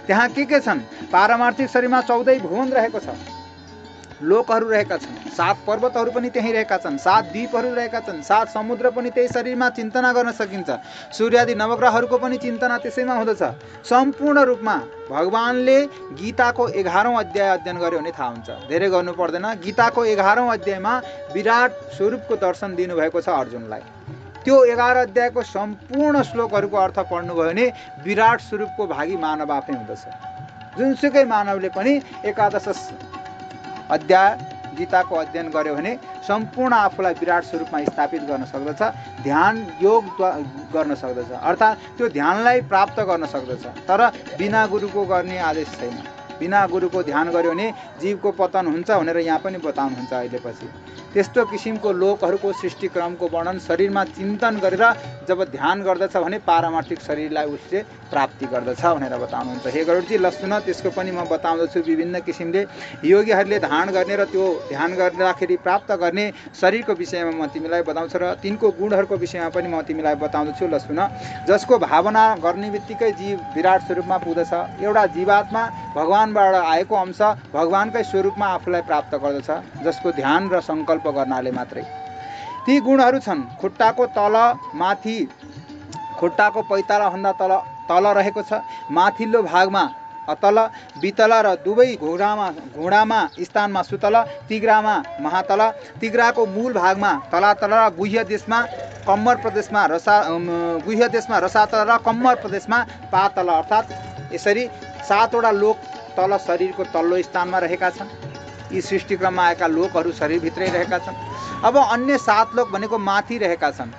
त्यहाँ के छन्? पारमार्थिक शरीरमा 14 भुवन रहेको छ, लोकहरू रहेका छन्, 7 पर्वतहरू पनि त्यहीँ रहेका छन्, 7 द्वीपहरू रहेका छन्, 7 समुद्र पनि त्यही शरीरमा चिन्तना गर्न सकिन्छ। सूर्यादि नवग्रहहरूको पनि चिन्तना त्यसैमा हुँदछ। सम्पूर्ण रूपमा भगवानले गीताको 11औं अध्याय अध्ययन गर्यो भने थाहा हुन्छ, धेरै गर्नु पर्दैन। गीताको 11औं अध्यायमा विराट स्वरूपको दर्शन दिनुभएको छ अर्जुनलाई। त्यो 11 अध्यायको सम्पूर्ण श्लोकहरूको अर्थ पढ्नुभयो भने विराट स्वरूपको भागी मानव आफै हुँदछ। जुनसुकै मानवले पनि 11 अध्याय गीताको अध्ययन गर्यो भने सम्पूर्ण आफूलाई विराट स्वरूपमा स्थापित गर्न सक्दछ, ध्यान योग गर्न सक्दछ, अर्थात् त्यो ध्यानलाई प्राप्त गर्न सक्दछ। तर बिना गुरुको गर्ने आदेश छैन। बिना गुरुको ध्यान गर्यो भने जीवको पतन हुन्छ भनेर यहाँ पनि बताउनुहुन्छ अहिले पछि। त्यस्तो किसिमको लोकहरूको सृष्टिक्रमको वर्णन शरीरमा चिन्तन गरेर जब ध्यान गर्दछ भने पारमार्थिक शरीरलाई उसले प्राप्ति गर्दछ भनेर बताउनुहुन्छ। हे गरुडजी ल सुन, त्यसको पनि म बताउँदछु विभिन्न किसिमले योगीहरूले ध्यान गर्ने र त्यो ध्यान गर्दाखेरि प्राप्त गर्ने शरीरको विषयमा म तिमीलाई बताउँछु र तिनको गुणहरूको विषयमा पनि म तिमीलाई बताउँदछु। ल सुन, जसको भावना गर्ने बित्तिकै जीव विराट स्वरूपमा पुग्दछ। एउटा जीवात्मा भगवानबाट आएको अंश भगवानकै स्वरूपमा आफूलाई प्राप्त गर्दछ, जसको ध्यान र सङ्कल्प गर्नाले मात्रै। ती गुणहरू छन् खुट्टाको तल माथि, खुट्टाको पैतालाभन्दा तल रहेको छ, माथिल्लो भागमा अतल, बितल र दुवै घुँडामा स्थानमा सुतल, तिग्रामा महातल, तिग्राको मूल भागमा तलातल र गुह्य देशमा कम्मर प्रदेशमा रसातल र कम्मर प्रदेशमा पातल। अर्थात् यसरी 7वटा लोक तल शरीरको तल्लो स्थानमा रहेका छन्। यी सृष्टिक्रममा आएका लोकहरू शरीरभित्रै रहेका छन्। अब अन्य 7 लोक भनेको माथि रहेका छन्,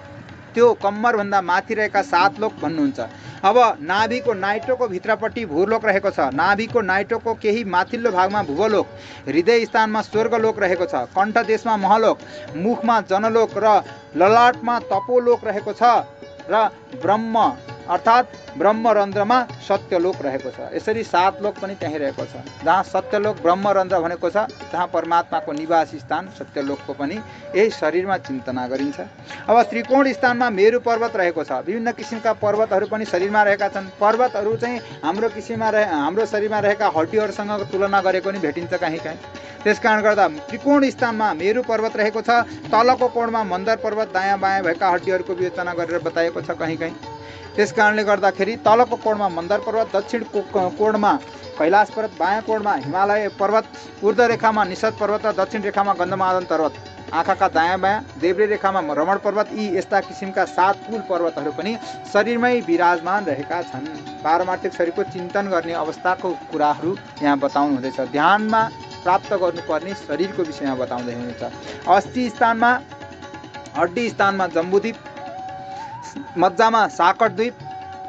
त्यो कम्मरभन्दा माथि रहेका 7 लोक भन्नुहुन्छ। अब नाभिको नाइटोको भित्रपट्टि भूलोक रहेको छ, नाभिको नाइटोको केही माथिल्लो भागमा भूवलोक, हृदय स्थानमा स्वर्गलोक रहेको छ, कण्ठ देशमा महलोक, मुखमा जनलोक र ललाटमा तपोलोक रहेको छ र ब्रह्म अर्थात् ब्रह्मरन्ध्रमा सत्यलोक रहेको छ। यसरी 7 लोक पनि त्यहीँ रहेको छ, जहाँ सत्यलोक ब्रह्मरन्ध्र भनेको छ, जहाँ परमात्माको निवास स्थान सत्यलोकको पनि यही शरीरमा चिन्तना गरिन्छ। अब त्रिकोण स्थानमा मेरु पर्वत रहेको छ। विभिन्न किसिमका पर्वतहरू पनि शरीरमा रहेका छन्। पर्वतहरू चाहिँ हाम्रो शरीरमा रहेका हड्डीहरूसँग तुलना गरेको नि भेटिन्छ कहीँ कहीँ। त्यस कारण गर्दा त्रिकोण स्थानमा मेरु पर्वत रहेको छ। तलको कोणमा मन्दर पर्वत, दायाँ बायाँ भएका हड्डीहरूको विवेचना गरेर बताएको छ कहीँ कहीँ। त्यस कारणले गर्दाखेरि तलको कोणमा मन्दर पर्वत, दक्षिण कोणमा कैलाश पर्वत, बायाँ कोणमा हिमालय पर्वत, ऊर्ध्व रेखामा निषद पर्वत र दक्षिण रेखामा गन्धमादन पर्वत, आँखाका दायाँ बायाँ देब्रे रेखामा रमण पर्वत, यी यस्ता किसिमका 7 कुल पर्वतहरू पनि शरीरमै विराजमान रहेका छन्। पारमार्थिक शरीरको चिन्तन गर्ने अवस्थाको कुराहरू यहाँ बताउनु हुँदैछ। ध्यानमा प्राप्त गर्नुपर्ने शरीरको विषयमा बताउँदै हुनुहुन्छ। अस्थि स्थानमा, हड्डी स्थानमा जम्बुद्वीप, मज्जामा साकटद्वीप,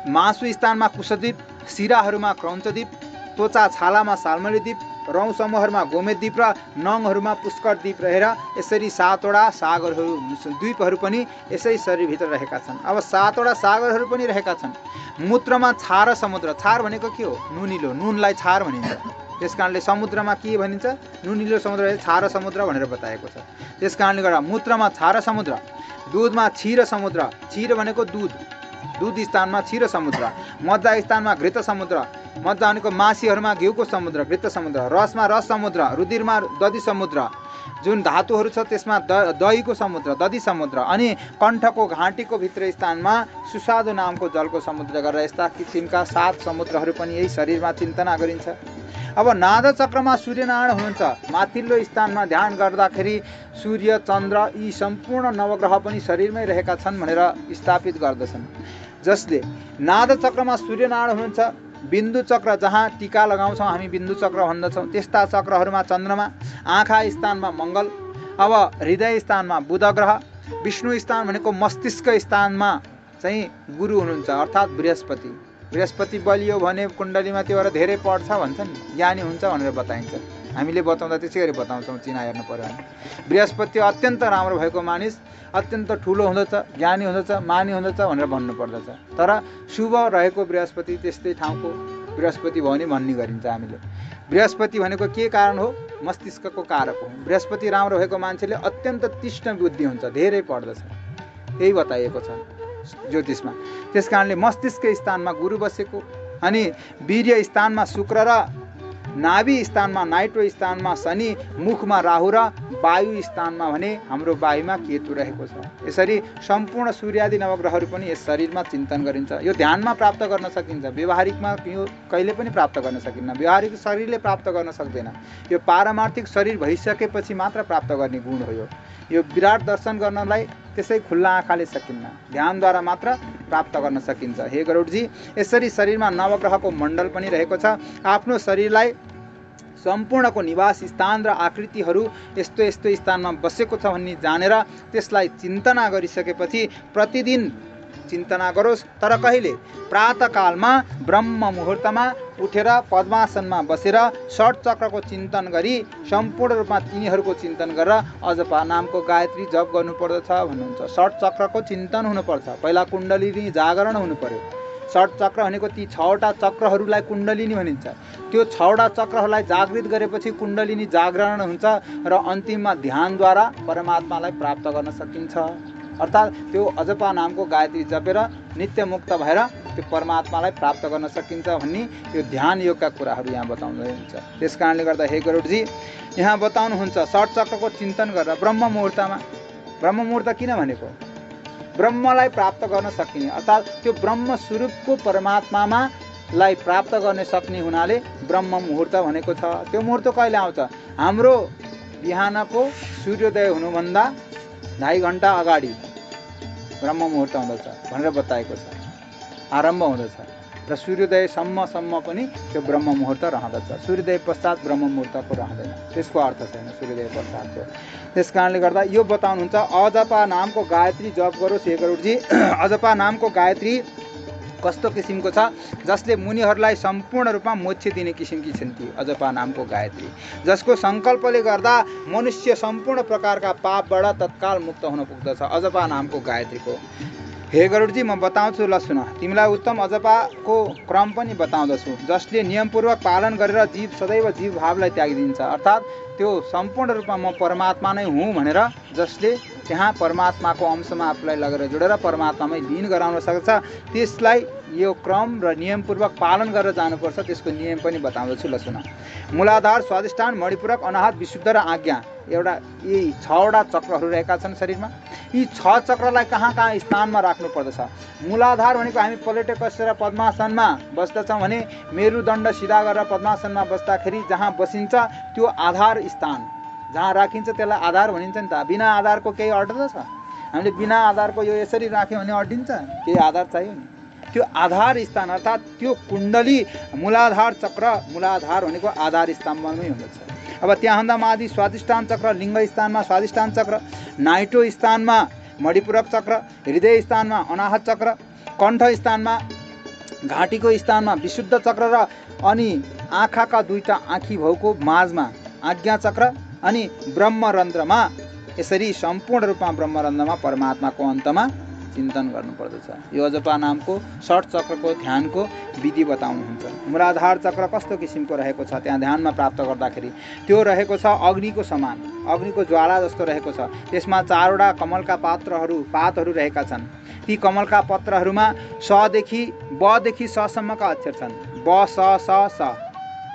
मासु स्थानमा कुशद्वीप, सिराहरूमा क्रौञ्चद्वीप, त्वचा छालामा साल्मली द्वीप, रौँ समूहहरूमा गोमेद्वीप र नङहरूमा पुष्कर द्वीप रहेर यसरी 7वटा सागरहरू द्वीपहरू पनि यसै शरीरभित्र रहेका छन्। अब 7वटा सागरहरू पनि रहेका छन्। मूत्रमा छार समुद्र, छार भनेको के हो? नुनिलो, नुनलाई छार भनिन्छ। त्यस कारणले समुद्रमा के भनिन्छ? नुनिलो समुद्र, छार समुद्र भनेर बताएको छ। त्यस कारणले गर्दा मूत्रमा छार समुद्र, दुधमा क्षीर समुद्र, क्षीर भनेको दुध, दुध स्थानमा क्षीर समुद्र, मज्जा स्थानमा घृत समुद्र, मज्जा भनेको मासीहरूमा घिउको समुद्र, घृत समुद्र, रसमा रस समुद्र, रुधिरमा दधि समुद्र, जुन धातुहरू छ त्यसमा दहीको समुद्र, दधि समुद्र, अनि कण्ठको घाँटीको भित्र स्थानमा सुसादो नामको जलको समुद्र गरेर यस्ता किसिमका 7 समुद्रहरू पनि यही शरीरमा चिन्तना गरिन्छ। अब नाद चक्रमा सूर्यनारायण हुनुहुन्छ। माथिल्लो स्थानमा ध्यान गर्दाखेरि सूर्य, चन्द्र यी सम्पूर्ण नवग्रह पनि शरीरमै रहेका छन् भनेर स्थापित गर्दछन्। जसले नाद चक्रमा सूर्यनारायण हुनुहुन्छ, बिन्दु चक्र जहाँ टीका लगाउँछौँ हामी बिन्दु चक्र भन्दछौँ, त्यस्ता चक्रहरूमा चन्द्रमा, आँखा स्थानमा मङ्गल, अब हृदय स्थानमा बुध ग्रह, विष्णु स्थान भनेको मस्तिष्क स्थानमा चाहिँ गुरु हुनुहुन्छ अर्थात् बृहस्पति। बृहस्पति बलियो भने कुण्डलीमा त्यो भएर धेरै पढ्छ भन्छन्, ज्ञानी हुन्छ भनेर बताइन्छ। हामीले बताउँदा त्यसै गरी बताउँछौँ, चिना हेर्नु पर्यो भने। बृहस्पति अत्यन्त राम्रो भएको मानिस अत्यन्त ठुलो हुँदछ, ज्ञानी हुँदछ, मानी हुँदछ भनेर भन्नुपर्दछ। तर शुभ रहेको बृहस्पति त्यस्तै ठाउँको बृहस्पति भयो भने भन्ने गरिन्छ हामीले। बृहस्पति भनेको के कारण हो? मस्तिष्कको कारक हो। बृहस्पति राम्रो भएको मान्छेले अत्यन्त तीक्ष्ण बुद्धि हुन्छ, धेरै पढ्दछ, यही बताइएको छ ज्योतिषमा। त्यस कारणले मस्तिष्क स्थानमा गुरु बसेको, अनि वीर्य स्थानमा शुक्र र नाभि स्थानमा नाइट्रो स्थानमा शनि, मुखमा राहु र वायु स्थानमा भने हाम्रो वायुमा केतु रहेको छ। यसरी सम्पूर्ण सूर्यादि नवग्रहहरू पनि यस शरीरमा चिन्तन गरिन्छ। यो ध्यानमा प्राप्त गर्न सकिन्छ, व्यवहारिकमा यो कहिले पनि प्राप्त गर्न सकिन्न। व्यवहारिक शरीरले प्राप्त गर्न सक्दैन, यो पारमार्थिक शरीर भइसकेपछि मात्र प्राप्त गर्ने गुण हो। यो विराट दर्शन गर्नलाई त्यसै खुल्ला आँखाले सकिन्न, ध्यानद्वारा मात्र प्राप्त गर्न सकिन्छ। हे गरुडजी, यसरी शरीरमा नवग्रहको मण्डल पनि रहेको छ। आफ्नो शरीरलाई सम्पूर्णको निवास स्थान र आकृतिहरू यस्तो यस्तो स्थानमा बसेको छ भन्ने जानेर त्यसलाई चिन्तना गरिसकेपछि प्रतिदिन चिन्तना गरोस्, तर कहिले? प्रातःकालमा ब्रह्म मुहुर्तमा उठेर पद्मासनमा बसेर षट चक्रको चिन्तन गरी सम्पूर्ण रूपमा तिनीहरूको चिन्तन गरेर अजपा नामको गायत्री जप गर्नुपर्दछ भन्नुहुन्छ। षट चक्रको चिन्तन हुनुपर्छ, पहिला कुण्डलिनी जागरण हुनु पर्यो। षट चक्र भनेको ती 6वटा चक्रहरूलाई कुण्डलिनी भनिन्छ। त्यो 6वटा चक्रहरूलाई जागृत गरेपछि कुण्डलिनी जागरण हुन्छ र अन्तिममा ध्यानद्वारा परमात्मालाई प्राप्त गर्न सकिन्छ। अर्थात् त्यो अजपा नामको गायत्री जपेर नित्य मुक्त भएर त्यो परमात्मालाई प्राप्त गर्न सकिन्छ भन्ने यो ध्यान योगका कुराहरू यहाँ बताउनुहुन्छ। त्यस कारणले गर्दा हे गरुडजी यहाँ बताउनुहुन्छ षट चक्रको चिन्तन गरेर ब्रह्म मुहुर्तमा। ब्रह्म मुहुर्त किन भनेको? ब्रह्मलाई प्राप्त गर्न सकिने, अर्थात् त्यो ब्रह्म स्वरूपको परमात्मामा लाई प्राप्त गर्न सक्ने हुनाले ब्रह्म मुहुर्त भनेको छ। त्यो मुहुर्त कहिले आउँछ? हाम्रो बिहानको सूर्योदय हुनुभन्दा 2.5 घण्टा अगाडि ब्रह्म मुहुर्त हुँदछ भनेर बताएको छ, आरम्भ हुँदछ र सूर्योदयसम्म पनि त्यो ब्रह्म मुहुर्त रहँदछ। सूर्योदय पश्चात ब्रह्म मुहुर्तको रहँदैन, त्यसको अर्थ छैन सूर्योदय पश्चातको। त्यस कारणले गर्दा यो बताउनुहुन्छ अजपा नामको गायत्री जप गरोस् हे गरुडजी। अजपा नामको गायत्री कस्तो किसिमको छ? जसले मुनिहरूलाई सम्पूर्ण रूपमा मोक्ष दिने किसिमकी छन् ती अजपा नामको गायत्री, जसको सङ्कल्पले गर्दा मनुष्य सम्पूर्ण प्रकारका पापबाट तत्काल मुक्त हुन पुग्दछ अजपा नामको गायत्रीको। हे गरुडजी म बताउँछु, ल सुन। तिमीलाई उत्तम अजपाको क्रम पनि बताउँदछु, जसले नियमपूर्वक पालन गरेर जीव सदैव जीव भावलाई त्यागिदिन्छ। अर्थात् त्यो सम्पूर्ण रूपमा म परमात्मा नै हुँ भनेर जसले त्यहाँ परमात्माको अंशमा आफूलाई लगेर जोडेर परमात्मामै लीन गराउन सक्छ, त्यसलाई यो क्रम र नियमपूर्वक पालन गरेर जानुपर्छ। त्यसको नियम पनि बताउँदछु, ल सुन। मूलाधार, स्वादिष्ठान, मणिपूरक, अनाहत, विशुद्ध र आज्ञा, एउटा यी 6वटा चक्रहरू रहेका छन् शरीरमा। यी 6 चक्रलाई कहाँ कहाँ स्थानमा राख्नु पर्दछ? मूलाधार भनेको हामी पलेटे कसेर पद्मासनमा बस्दछौँ भने मेरुदण्ड सिधा गरेर पद्मासनमा बस्दाखेरि जहाँ बसिन्छ त्यो आधार स्थान जहाँ राखिन्छ त्यसलाई आधार भनिन्छ नि त। बिना आधारको केही अड्दछ? हामीले बिना आधारको यो यसरी राख्यो भने अड्डिन्छ? केही आधार चाहियो नि। त्यो आधार स्थान अर्थात् त्यो कुण्डली मूलाधार चक्र, मूलाधार भनेको आधार स्तम्भमै हुँदछ। अब त्यहाँभन्दा माथि स्वादिष्ठान चक्र, लिङ्ग स्थानमा स्वादिष्ठान चक्र, नाइटो स्थानमा मणिपूरक चक्र, हृदय स्थानमा अनाहत चक्र, कण्ठ स्थानमा घाँटीको स्थानमा विशुद्ध चक्र र अनि आँखाका 2टा आँखी भाउको माझमा आज्ञा चक्र, अनि ब्रह्मरन्ध्रमा। यसरी सम्पूर्ण रूपमा ब्रह्मरन्ध्रमा परमात्माको अन्तमा चिन्तन गर्नुपर्दछ। यो अजपा नामको षट चक्रको ध्यानको विधि बताउनुहुन्छ। मूलाधार चक्र कस्तो किसिमको रहेको छ? त्यहाँ ध्यानमा प्राप्त गर्दाखेरि त्यो रहेको छ अग्निको समान, अग्निको ज्वाला जस्तो रहेको छ। त्यसमा 4वटा कमलका पातहरू रहेका छन्। ती कमलका पत्रहरूमा सदेखि बदेखि ससम्मका अक्षर छन्। ब स स स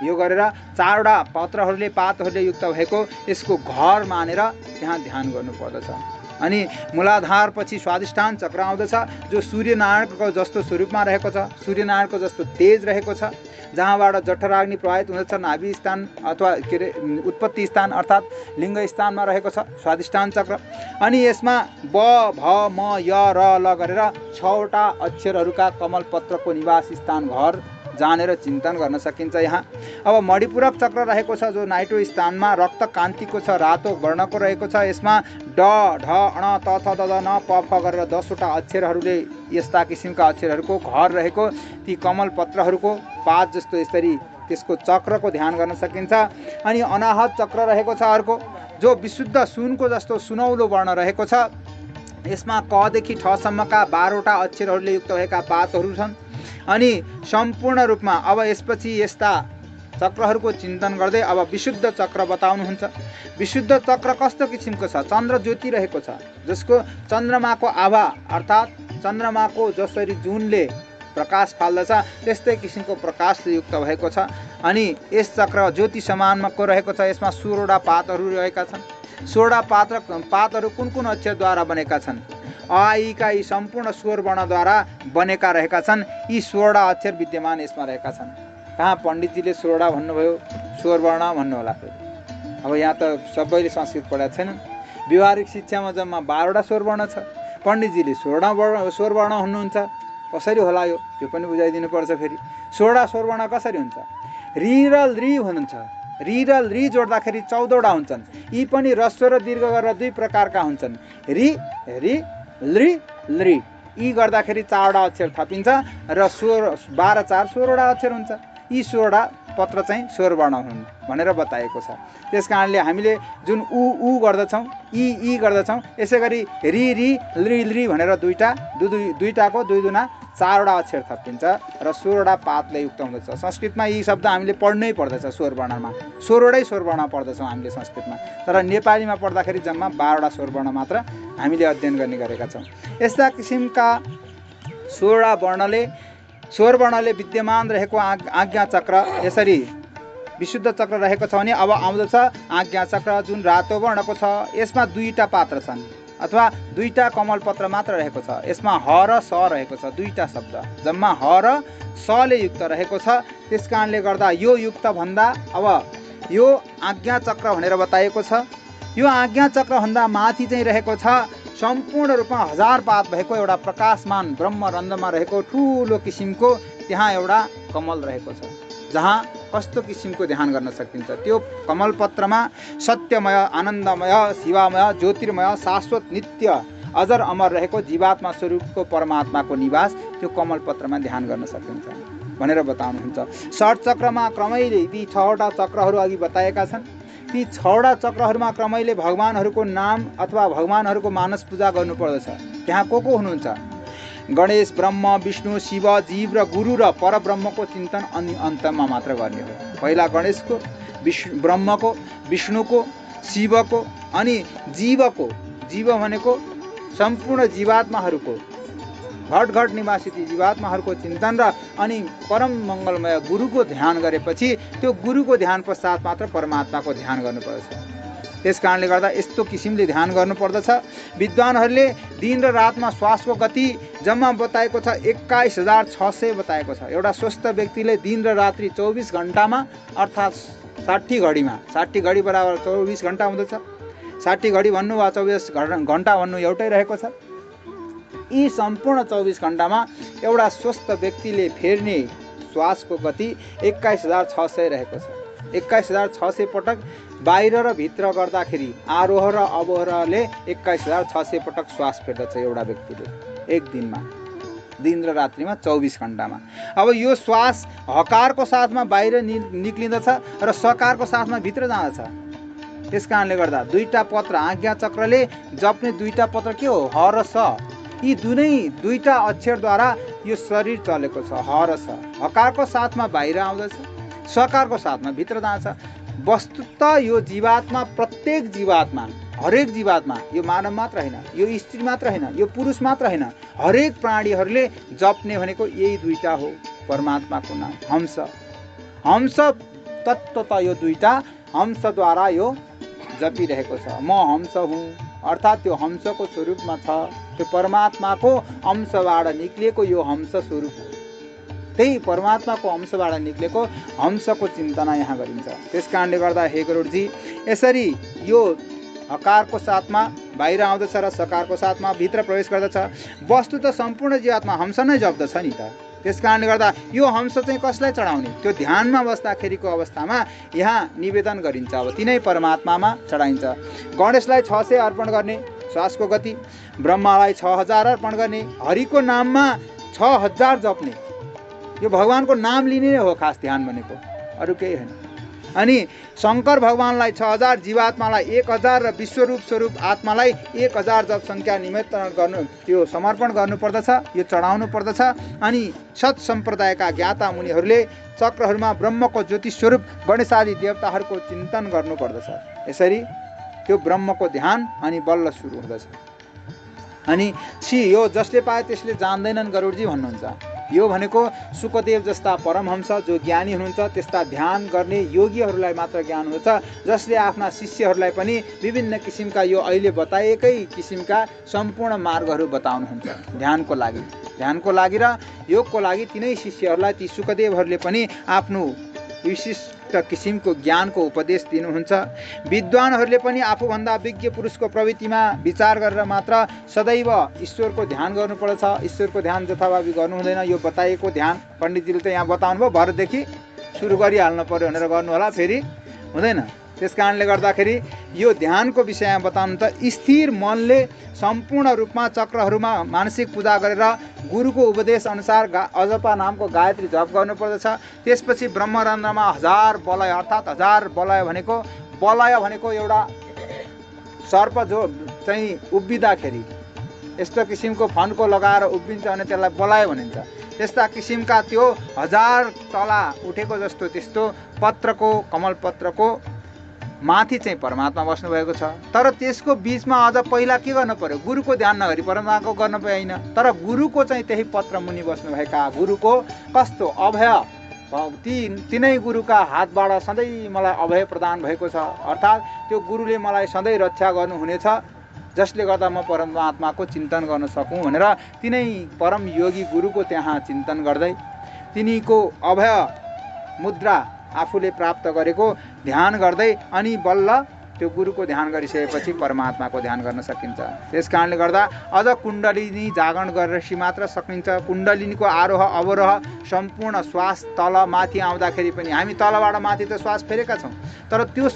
यो गरेर 4वटा पत्रहरूले पातहरूले युक्त भएको यसको घर मानेर त्यहाँ ध्यान गर्नुपर्दछ। अनि मूलाधार पछि स्वादिष्ठान चक्र आउँदछ, जो सूर्यनारायणको जस्तो स्वरूपमा रहेको छ, सूर्यनारायणको जस्तो तेज रहेको छ, जहाँबाट जठराग्नि प्रवाहित हुँदछ। नाभि स्थान अथवा के अरे उत्पत्ति स्थान अर्थात् लिङ्ग स्थानमा रहेको छ स्वादिष्ठान चक्र। अनि यसमा ब भ म य र ल गरेर 6वटा अक्षरहरूका कमलपत्रको निवास स्थान घर जानेर चिन्तन गर्न सकिन्छ यहाँ। अब मणिपूरक चक्र रहेको छ, जो नाइटो स्थानमा रक्त कान्तिको छ, रातो वर्णको रहेको छ। यसमा ड ढ अण त थ द द न प फ गरेर 10वटा अक्षरहरूले यस्ता किसिमका अक्षरहरूको घर रहेको ती कमल पत्रहरूको पात जस्तो यसरी त्यसको चक्रको ध्यान गर्न सकिन्छ। अनि अनाहत चक्र रहेको छ अर्को, जो विशुद्ध सुनको जस्तो सुनौलो वर्ण रहेको छ। यसमा कदेखि ठसम्मका 12वटा अक्षरहरूले युक्त भएका पातहरू छन्। अनि सम्पूर्ण रूपमा अब यसपछि यस्ता चक्रहरूको चिन्तन गर्दै अब विशुद्ध चक्र बताउनुहुन्छ। विशुद्ध चक्र कस्तो किसिमको छ? चन्द्र ज्योति रहेको छ, जसको चन्द्रमाको आभा अर्थात् चन्द्रमाको जसरी जुनले प्रकाश फाल्दछ त्यस्तै किसिमको प्रकाशले युक्त भएको छ। अनि यस चक्र ज्योति समानको रहेको छ। यसमा 16वटा पातहरू रहेका छन्। 16वटा पातहरू कुन कुन अक्षरद्वारा बनेका छन्? अ ई का यी सम्पूर्ण स्वर वर्णद्वारा बनेका रहेका छन्। यी 16वटा अक्षर विद्यमान यसमा रहेका छन्। कहाँ पण्डितजीले 16वटा भन्नुभयो? स्वर वर्ण भन्नु होला। अब यहाँ त सबैले संस्कृत पढाएको छैन। व्यवहारिक शिक्षामा जम्मा 12वटा स्वर वर्ण छ। पण्डितजीले 16वटा स्वर वर्ण हुनुहुन्छ, कसरी होला यो पनि बुझाइदिनु पर्छ। फेरि 16वटा स्वर वर्ण कसरी हुन्छ? रि र लृ हुनुहुन्छ। रि र लृ जोड्दाखेरि 14वटा हुन्छन्। यी पनि ह्रस्व र दीर्घ गरेर 2 प्रकारका हुन्छन्, रि रि लृ लृ। यी गर्दाखेरि 4वटा अक्षर थपिन्छ र 12 4 16वटा अक्षर हुन्छ। यी 16वटा पत्र चाहिँ स्वर वर्ण हुन् भनेर बताएको छ। त्यस कारणले हामीले जुन उ गर्दछौँ, ई गर्दछौँ, यसै गरी रि रि लि लि भनेर दुईटाको 2 दुना 4वटा अक्षर थपिन्छ र 16वटा पातले युक्त हुँदछ। संस्कृतमा यी शब्द हामीले पढ्नै पर्दछ। स्वर वर्णमा 16वटै स्वर वर्ण पढ्दछौँ हामीले संस्कृतमा, तर नेपालीमा पढ्दाखेरि जम्मा 12वटा स्वर वर्ण मात्र हामीले अध्ययन गर्ने गरेका छौँ। यस्ता किसिमका 16वटा वर्णले स्वर वर्णले विद्यमान रहेको आज्ञा चक्र यसरी विशुद्ध चक्र रहेको छ भने अब आउँदछ आज्ञा चक्र जुन रातो वर्णको छ। यसमा 2टा पात्र छन् अथवा 2टा कमल पत्र मात्र रहेको छ। यसमा ह र स रहेको छ, 2टा शब्द जम्मा ह र सले युक्त रहेको छ। त्यस कारणले गर्दा यो युक्त भन्दा अब यो आज्ञा चक्र भनेर बताएको छ। यो आज्ञा चक्र भन्दा माथि चाहिँ रहेको छ सम्पूर्ण रूपमा 1000 पात भएको एउटा प्रकाशमान ब्रह्मरन्ध्रमा रहेको ठुलो किसिमको त्यहाँ एउटा कमल रहेको छ, जहाँ कस्तो किसिमको ध्यान गर्न सकिन्छ। त्यो कमल पत्रमा सत्यमय, आनन्दमय, शिवामय, ज्योतिर्मय, शाश्वत, नित्य, अजर अमर रहेको जीवात्मा स्वरूपको परमात्माको निवास त्यो कमल पत्रमा ध्यान गर्न सकिन्छ भनेर बताउनुहुन्छ। षट चक्रमा क्रमैले ती 6वटा चक्रहरू अघि बताएका छन्। ती 6वटा चक्रहरूमा क्रमैले भगवानहरूको नाम अथवा भगवानहरूको मानस पूजा गर्नुपर्दछ। त्यहाँ को हुनुहुन्छ? गणेश, ब्रह्म, विष्णु, शिव, जीव र गुरु र परब्रह्मको चिन्तन अनि अन्तमा मात्र गर्ने हो। पहिला गणेशको, ब्रह्मको, विष्णुको, शिवको अनि जीवको, जीव भनेको सम्पूर्ण जीवात्माहरूको, घट घट निवासी जीवात्माहरूको चिन्तन र अनि परम मङ्गलमय गुरुको ध्यान गरेपछि त्यो गुरुको ध्यान पश्चात मात्र परमात्माको ध्यान गर्नुपर्दछ। त्यस कारणले गर्दा यस्तो किसिमले ध्यान गर्नुपर्दछ। विद्वानहरूले दिन र रातमा श्वासको गति जम्मा बताएको छ 21600 बताएको छ। एउटा स्वस्थ व्यक्तिले दिन र रात्रि 24 घण्टामा अर्थात् 60 घडीमा, 60 घडी बराबर 24 घण्टा हुँदछ। 60 घडी भन्नु वा 24 घण्टा भन्नु एउटै रहेको छ। यी सम्पूर्ण 24 घण्टामा एउटा स्वस्थ व्यक्तिले फेर्ने श्वासको गति 21600 रहेको छ। 21600 पटक बाहिर र भित्र गर्दाखेरि आरोह र अवरोहले 21600 पटक श्वास फेर्दछ एउटा व्यक्तिले एक दिनमा, दिन र रात्रिमा 24 घण्टामा। अब यो श्वास हकारको साथमा बाहिर निक्लिँदछ र सकारको साथमा भित्र जाँदछ। त्यस कारणले गर्दा 2टा पत्र आज्ञा चक्रले जप्ने 2टा पत्र के हो? ह र स। यी 2टा अक्षरद्वारा यो शरीर चलेको छ। ह र स हकारको साथमा बाहिर आउँदछ, सकारको साथमा भित्र जान्छ। वस्तुतः यो जीवात्मा, प्रत्येक जीवात्मा, हरेक जीवात्मा, यो मानव मात्र होइन, यो स्त्री मात्र होइन, यो पुरुष मात्र होइन, हरेक प्राणीहरूले जप्ने भनेको यही 2टा हो। परमात्माको नाम हंस। हंस तत्त्वतः यो 2टा हंसद्वारा यो जपिरहेको छ। म हंस हुँ अर्थात् त्यो हंसको स्वरूपमा छ। त्यो परमात्माको अंशबाट निक्लिएको यो हंस स्वरूप हो। त्यही परमात्माको अंशबाट निक्लेको हंसको चिन्तना यहाँ गरिन्छ। त्यस कारणले गर्दा हे गरुडजी, यसरी यो हकारको साथमा बाहिर आउँदछ र सकारको साथमा भित्र प्रवेश गर्दछ। वस्तु त सम्पूर्ण जीवात्मा हंस नै जप्दछ नि त। त्यस कारणले गर्दा यो हंस चाहिँ कसलाई चढाउने? त्यो ध्यानमा बस्दाखेरिको अवस्थामा यहाँ निवेदन गरिन्छ। अब तिनै परमात्मामा चढाइन्छ। गणेशलाई 600 अर्पण गर्ने श्वासको गति, ब्रह्मालाई 6000 अर्पण गर्ने, हरिको नाममा 6000 जप्ने। यो भगवानको नाम लिने नै हो खास ध्यान भनेको, अरू केही होइन। अनि शङ्कर भगवानलाई 6000, जीवात्मालाई 1000 र विश्वरूप स्वरूप आत्मालाई 1000 जप सङ्ख्या निमित्रण गर्नु, त्यो समर्पण गर्नुपर्दछ, यो चढाउनु पर्दछ। अनि सत सम्प्रदायका ज्ञाता मुनिहरूले चक्रहरूमा ब्रह्मको ज्योति स्वरूप गणेशादि देवताहरूको चिन्तन गर्नुपर्दछ। यसरी त्यो ब्रह्मको ध्यान अनि बल्ल सुरु हुँदछ। अनि यो जसले पाए त्यसले जान्दैनन् गरुडजी भन्नुहुन्छ। यो भनेको सुकदेव जस्ता परमहंस जो ज्ञानी हुनुहुन्छ त्यस्ता ध्यान गर्ने योगीहरूलाई मात्र ज्ञान हुन्छ, जसले आफ्ना शिष्यहरूलाई पनि विभिन्न किसिमका यो अहिले बताएकै किसिमका सम्पूर्ण मार्गहरू बताउनुहुन्छ ध्यानको लागि र योगको लागि। तिनै शिष्यहरूलाई ती सुकदेवहरूले पनि आफ्नो विशिष्ट किसिमको ज्ञानको उपदेश दिनुहुन्छ। विद्वानहरूले पनि आफूभन्दा विज्ञ पुरुषको प्रवृत्तिमा विचार गरेर मात्र सदैव ईश्वरको ध्यान गर्नुपर्दछ। ईश्वरको ध्यान जथाभावी गर्नु हुँदैन। यो बताइएको ध्यान पण्डितजीले त यहाँ बताउनु भयो, भरदेखि सुरु गरिहाल्नु पर्यो भनेर गर्नु होला, फेरि हुँदैन। त्यस कारणले गर्दाखेरि यो ध्यानको विषयमा बताउनु त स्थिर मनले सम्पूर्ण रूपमा चक्रहरूमा मानसिक पूजा गरेर गुरुको उपदेश अनुसार अजपा नामको गायत्री जप गर्नुपर्दछ। त्यसपछि ब्रह्मरन्ध्रमा 1000 बलय अर्थात् 1000 बलय भनेको एउटा सर्प जो चाहिँ उभिँदाखेरि यस्तो किसिमको फन्को लगाएर उभिन्छ अनि त्यसलाई बलय भनिन्छ। त्यस्ता किसिमका त्यो 1000 तला उठेको जस्तो त्यस्तो पत्रको कमल पत्रको माथि चाहिँ परमात्मा बस्नुभएको छ। तर त्यसको बिचमा अझ पहिला के गर्नु पर्यो? गुरुको ध्यान नगरी परमात्माको गर्न पाइएन। तर गुरुको चाहिँ त्यही पत्र मुनि बस्नुभएका गुरुको कस्तो अभय, तिनै गुरुका हातबाट सधैँ मलाई अभय प्रदान भएको छ। अर्थात् त्यो गुरुले मलाई सधैँ रक्षा गर्नुहुनेछ, जसले गर्दा म परमात्माको चिन्तन गर्न सकूँ भनेर तिनै परम योगी गुरुको त्यहाँ चिन्तन गर्दै तिनीको अभय मुद्रा आफूले प्राप्त गरेको ध्यान गर्दै अनि बल्ल त्यो गुरुको ध्यान गरिसकेपछि परमात्माको ध्यान गर्न सकिन्छ। त्यस कारणले गर्दा अझ कुण्डलिनी जागरण गरेपछि मात्र सकिन्छ। कुण्डलिनीको आरोह अवरोह सम्पूर्ण श्वास तल माथि आउँदाखेरि पनि हामी तलबाट माथि त श्वास फेरेका छौँ, तर त्यो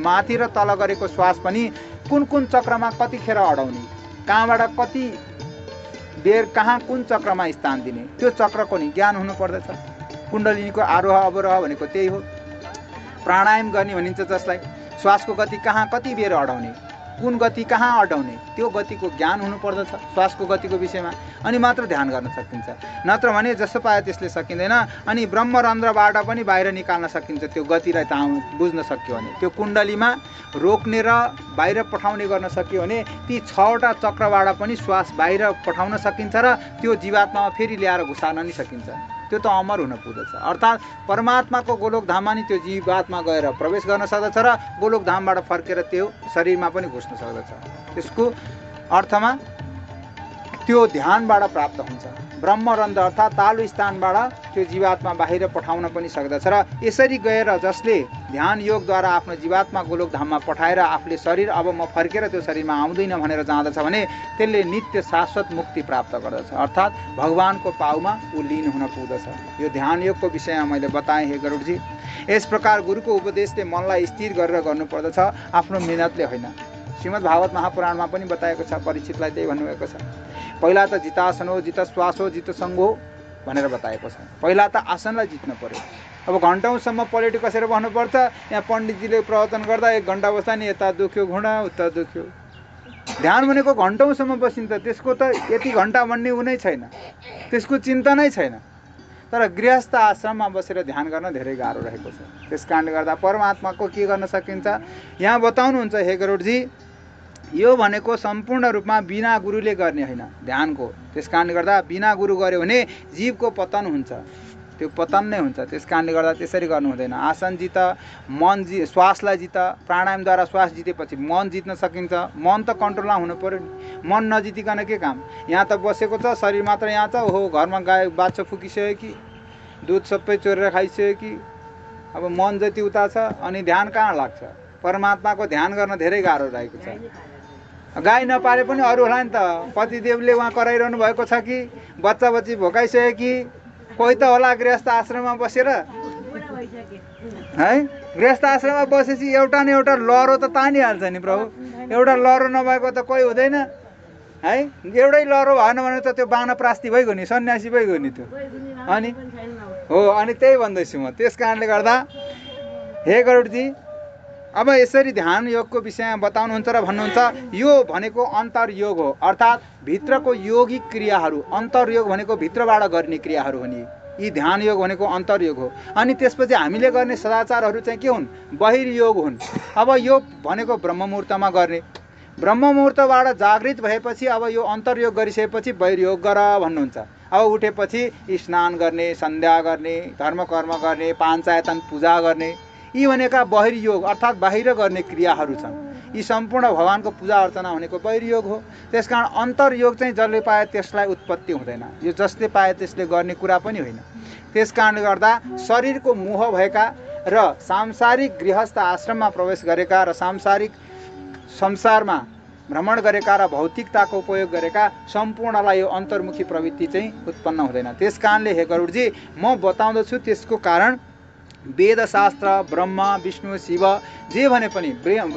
माथि र तल गरेको श्वास पनि कुन कुन चक्रमा कतिखेर अडाउने, कहाँबाट कति बेर कहाँ कुन चक्रमा स्थान दिने, त्यो चक्रको नि ज्ञान हुनुपर्दछ। कुण्डलिनीको आरोह अवरोह भनेको त्यही हो। प्राणायाम गर्ने भनिन्छ जसलाई, श्वासको गति कहाँ कति बेर अडाउने, कुन गति कहाँ अडाउने, त्यो गतिको ज्ञान हुनुपर्दछ श्वासको गतिको विषयमा, अनि मात्र ध्यान गर्न सकिन्छ। नत्र भने जस्तो पाए त्यसले सकिँदैन। अनि ब्रह्मरन्ध्रबाट पनि बाहिर निकाल्न सकिन्छ त्यो गतिलाई बुझ्न सक्यो भने, त्यो कुण्डलीमा रोक्ने र बाहिर पठाउने गर्न सक्यो भने ती 6वटा चक्रबाट पनि श्वास बाहिर पठाउन सकिन्छ र त्यो जीवात्मामा फेरि ल्याएर घुसार्न नि सकिन्छ। त्यो त अमर हुन पुग्दछ। अर्थात् परमात्माको गोलोक धाममा नि त्यो जीवात्मा गएर प्रवेश गर्न सक्दछ र गोलोक धामबाट फर्केर त्यो शरीरमा पनि घुस्न सक्दछ। त्यसको अर्थमा त्यो ध्यानबाट प्राप्त हुन्छ। ब्रह्मरन्ध्र अर्थात् तालु स्थानबाट त्यो जीवात्मा बाहिर पठाउन पनि सक्दछ र यसरी गएर जसले ध्यान योगद्वारा आफ्नो जीवात्मा गोलोक धाममा पठाएर आफूले शरीर अब म फर्केर त्यो शरीरमा आउँदैन भनेर जाँदछ भने त्यसले नित्य शाश्वत मुक्ति प्राप्त गर्दछ। अर्थात् भगवानको पाउमा ऊ लीन हुन पुग्दछ। यो ध्यान योगको विषयमा मैले बताएँ हे गरुडजी। यस प्रकार गुरुको उपदेशले मनलाई स्थिर गरेर गर्नुपर्दछ, आफ्नो मिहिनेतले होइन। श्रीमद् भागवत महापुराणमा पनि बताएको छ, परीक्षितलाई त्यही भन्नुभएको छ। पहिला त जितासन हो, जित श्वास हो, जित सङ्ग हो भनेर बताएको छ। पहिला त आसनलाई जित्नु पर्यो। अब घन्टौँसम्म पलेटी कसेर बस्नुपर्छ। यहाँ पण्डितजीले प्रवचन गर्दा 1 घन्टा बस्दा नि यता दुख्यो घुँडा उता दुख्यो। ध्यान भनेको घन्टौँसम्म बसिन्छ, त्यसको त यति घन्टा भन्ने उनै छैन, त्यसको चिन्ता नै छैन। तर गृहस्थ आश्रममा बसेर ध्यान गर्न धेरै गाह्रो रहेको छ। त्यस कारणले गर्दा परमात्माको के गर्न सकिन्छ यहाँ बताउनुहुन्छ हे गरुडजी। यो भनेको सम्पूर्ण रूपमा बिना गुरुले गर्ने होइन ध्यानको। त्यस कारणले गर्दा बिना गुरु गर्यो भने जीवको पतन हुन्छ, त्यो पतन नै हुन्छ। त्यस कारणले गर्दा त्यसरी गर्नु हुँदैन। आसन जित, मन श्वासलाई जित। प्राणायामद्वारा श्वास जितेपछि मन जित्न सकिन्छ। मन त कन्ट्रोलमा हुनु पर्यो नि। मन नजितिकन के काम? यहाँ त बसेको छ, शरीर मात्र यहाँ छ। ओहो, घरमा गाई बाछा फुकिसक्यो कि, दुध सबै चोरेर खाइसक्यो कि, अब मन जति उता छ अनि ध्यान कहाँ लाग्छ? परमात्माको ध्यान गर्न धेरै गाह्रो रहेको छ। गाई नपाले पनि अरूलाई नि त पतिदेवले उहाँ कराइरहनु भएको छ कि, बच्चा बच्ची भोकाइसक्यो कि, कोही त होला गृहस्थ आश्रममा बसेर है। गृहस्थ आश्रममा बसेपछि एउटा न एउटा लहरो त तानिहाल्छ नि प्रभु। एउटा लहरो नभएको त कोही हुँदैन है। एउटै लहरो भएन भने त त्यो वानप्रस्थी भइगयो नि, सन्यासी भइगयो नि त्यो। अनि हो, अनि त्यही भन्दैछु म। त्यस कारणले गर्दा हे गरुडजी, अब यसरी ध्यान योगको विषयमा बताउनुहुन्छ र भन्नुहुन्छ यो भनेको अन्तर्योग हो। अर्थात् भित्रको योगिक क्रियाहरू। अन्तर्योग भनेको भित्रबाट गर्ने क्रियाहरू हो नि। यी ध्यान योग भनेको अन्तर्योग हो। अनि त्यसपछि हामीले गर्ने सदाचारहरू चाहिँ के हुन्? बहिर्योग हुन्। अब यो भनेको ब्रह्म मुहुर्तमा गर्ने। ब्रह्म मुहुर्तबाट जागृत भएपछि अब यो अन्तर्योग गरिसकेपछि बहिर्योग गर भन्नुहुन्छ। अब उठेपछि स्नान गर्ने, सन्ध्या गर्ने, धर्म कर्म गर्ने, पाञ्चायतन पूजा गर्ने, यी भनेका बहिर्योग अर्थात् बाहिर गर्ने क्रियाहरू छन्। यी सम्पूर्ण भगवानको पूजा अर्चना भनेको बहिर्योग हो। त्यसकारण अन्तर्योग चाहिँ जसले पाए त्यसलाई उत्पत्ति हुँदैन। यो जसले पाए त्यसले गर्ने कुरा पनि होइन। त्यस कारणले गर्दा शरीरको मोह भएका र सांसारिक गृहस्थ आश्रममा प्रवेश गरेका र सांसारिक संसारमा भ्रमण गरेका र भौतिकताको उपयोग गरेका सम्पूर्णलाई यो अन्तर्मुखी प्रवृत्ति चाहिँ उत्पन्न हुँदैन। त्यस कारणले हे गरुडजी म बताउँदछु त्यसको कारण वेदशास्त्र ब्रह्मा विष्णु शिव जे भने पनि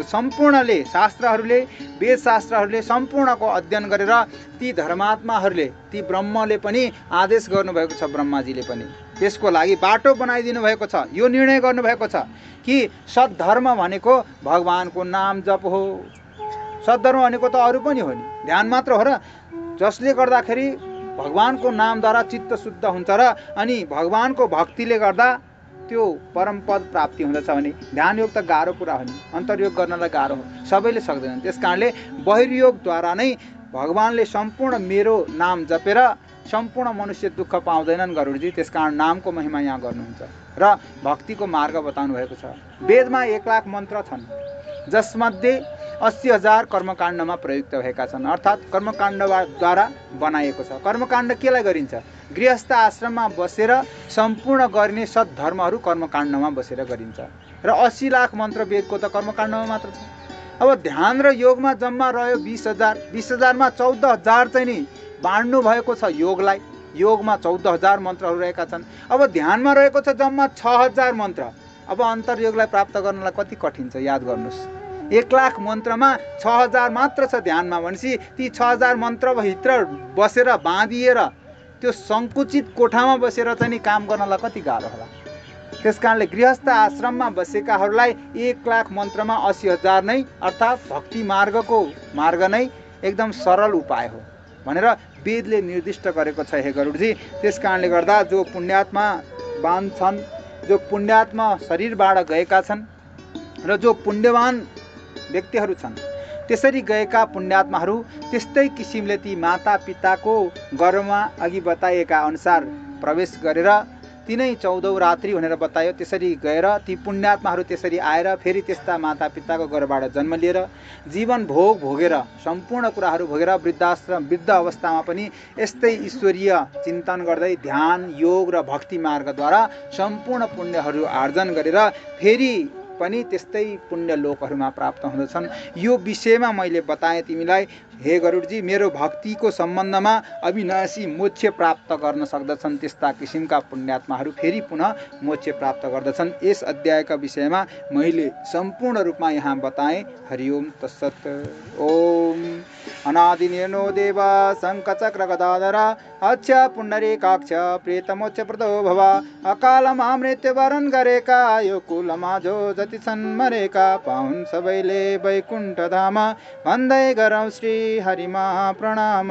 सम्पूर्णले शास्त्रहरूले वेदशास्त्रहरूले सम्पूर्णको अध्ययन गरेर ती धर्मात्माहरूले ती ब्रह्मले पनि आदेश गर्नुभएको छ। ब्रह्माजीले पनि त्यसको लागि बाटो बनाइदिनु भएको छ। यो निर्णय गर्नुभएको छ कि सद्धर्म भनेको भगवानको नाम जप हो। सद्धर्म भनेको त अरू पनि हो नि, ध्यान मात्र हो र, जसले गर्दाखेरि भगवानको नामद्वारा चित्त शुद्ध हुन्छ र अनि भगवानको भक्तिले गर्दा त्यो परम पद प्राप्ति हुँदछ भने ध्यान योग त गाह्रो कुरा हो नि, अन्तर्योग गर्नलाई गाह्रो हो, सबैले सक्दैनन्। त्यस कारणले बहिर्योगद्वारा नै भगवानले सम्पूर्ण मेरो नाम जपेर सम्पूर्ण मनुष्य दुःख पाउँदैनन् गरुडजी। त्यस कारण नामको महिमा यहाँ गर्नुहुन्छ र भक्तिको मार्ग बताउनु भएको छ। वेदमा 1 लाख मन्त्र छन्, जसमध्ये 80,000 कर्मकाण्डमा प्रयुक्त भएका छन्, अर्थात् कर्मकाण्डद्वारा बनाइएको छ। कर्मकाण्ड केलाई गरिन्छ? गृहस्थ आश्रममा बसेर सम्पूर्ण गरिने सद्धर्महरू कर्मकाण्डमा बसेर गरिन्छ र 80 लाख मन्त्र वेदको त कर्मकाण्डमा मात्र छ। अब ध्यान र योगमा जम्मा रह्यो 20,000, 20,000मा 14,000 चाहिँ नि बाँड्नु भएको छ योगलाई। योगमा 14,000 मन्त्रहरू रहेका छन्। अब ध्यानमा रहेको छ जम्मा 6,000 मन्त्र। अब अन्तर्योगलाई प्राप्त गर्नलाई कति कठिन छ याद गर्नुहोस्। 1 लाख मन्त्रमा 6,000 मात्र छ ध्यानमा भनेपछि ती 6,000 मन्त्रभित्र बसेर बाँधिएर त्यो सङ्कुचित कोठामा बसेर चाहिँ नि काम गर्नलाई कति गाह्रो होला। त्यस कारणले गृहस्थ आश्रममा बसेकाहरूलाई 1 लाख मन्त्रमा 80,000 नै अर्थात् भक्ति मार्गको मार्ग नै एकदम सरल उपाय हो भनेर वेदले निर्दिष्ट गरेको छ हे गरुडजी। त्यस कारणले गर्दा जो पुण्यात्मा छन्, जो पुण्यात्मा शरीरबाट गएका छन् र जो पुण्यवान व्यक्तिहरू छन्, त्यसरी गएका पुण्यात्माहरू त्यस्तै किसिमले ती माता पिताको गर्भमा अघि बताइएका अनुसार प्रवेश गरेर तिनै 14औं रात्रि भनेर बतायो, त्यसरी गएर ती पुण्यात्माहरू त्यसरी आएर फेरि त्यस्ता माता पिताको गर्भबाट जन्म लिएर जीवन भोग भोगेर सम्पूर्ण कुराहरू भोगेर वृद्ध अवस्थामा पनि यस्तै ईश्वरीय चिन्तन गर्दै ध्यान योग र भक्ति मार्गद्वारा सम्पूर्ण पुण्यहरू आर्जन गरेर फेरि पनि त्यस्तै पुण्य लोकहरूमा प्राप्त हुँदछन्। यो विषयमा मैले बताएँ तिमीलाई हे गरुडजी। मेरो भक्तिको सम्बन्धमा अविनाशी मोक्ष प्राप्त गर्न सक्दछन् त्यस्ता किसिमका पुण्यात्माहरू फेरि पुनः मोक्ष प्राप्त गर्दछन्। यस अध्यायका विषयमा मैले सम्पूर्ण रूपमा यहाँ बताएँ। हरिओम तत्सत्। ओम अनादिनिर्नो देव शङ्खचक्र गदाधर अक्ष पुण्डरीकाक्ष प्रेतमोक्ष प्रदो भव अकालमृत्यु वरण गरेका यो कुलमा जो जति छन् मरेका पाउन् सबैले वैकुण्ठ धाम भन्दै गरौँ श्री हरिमा प्रणाम।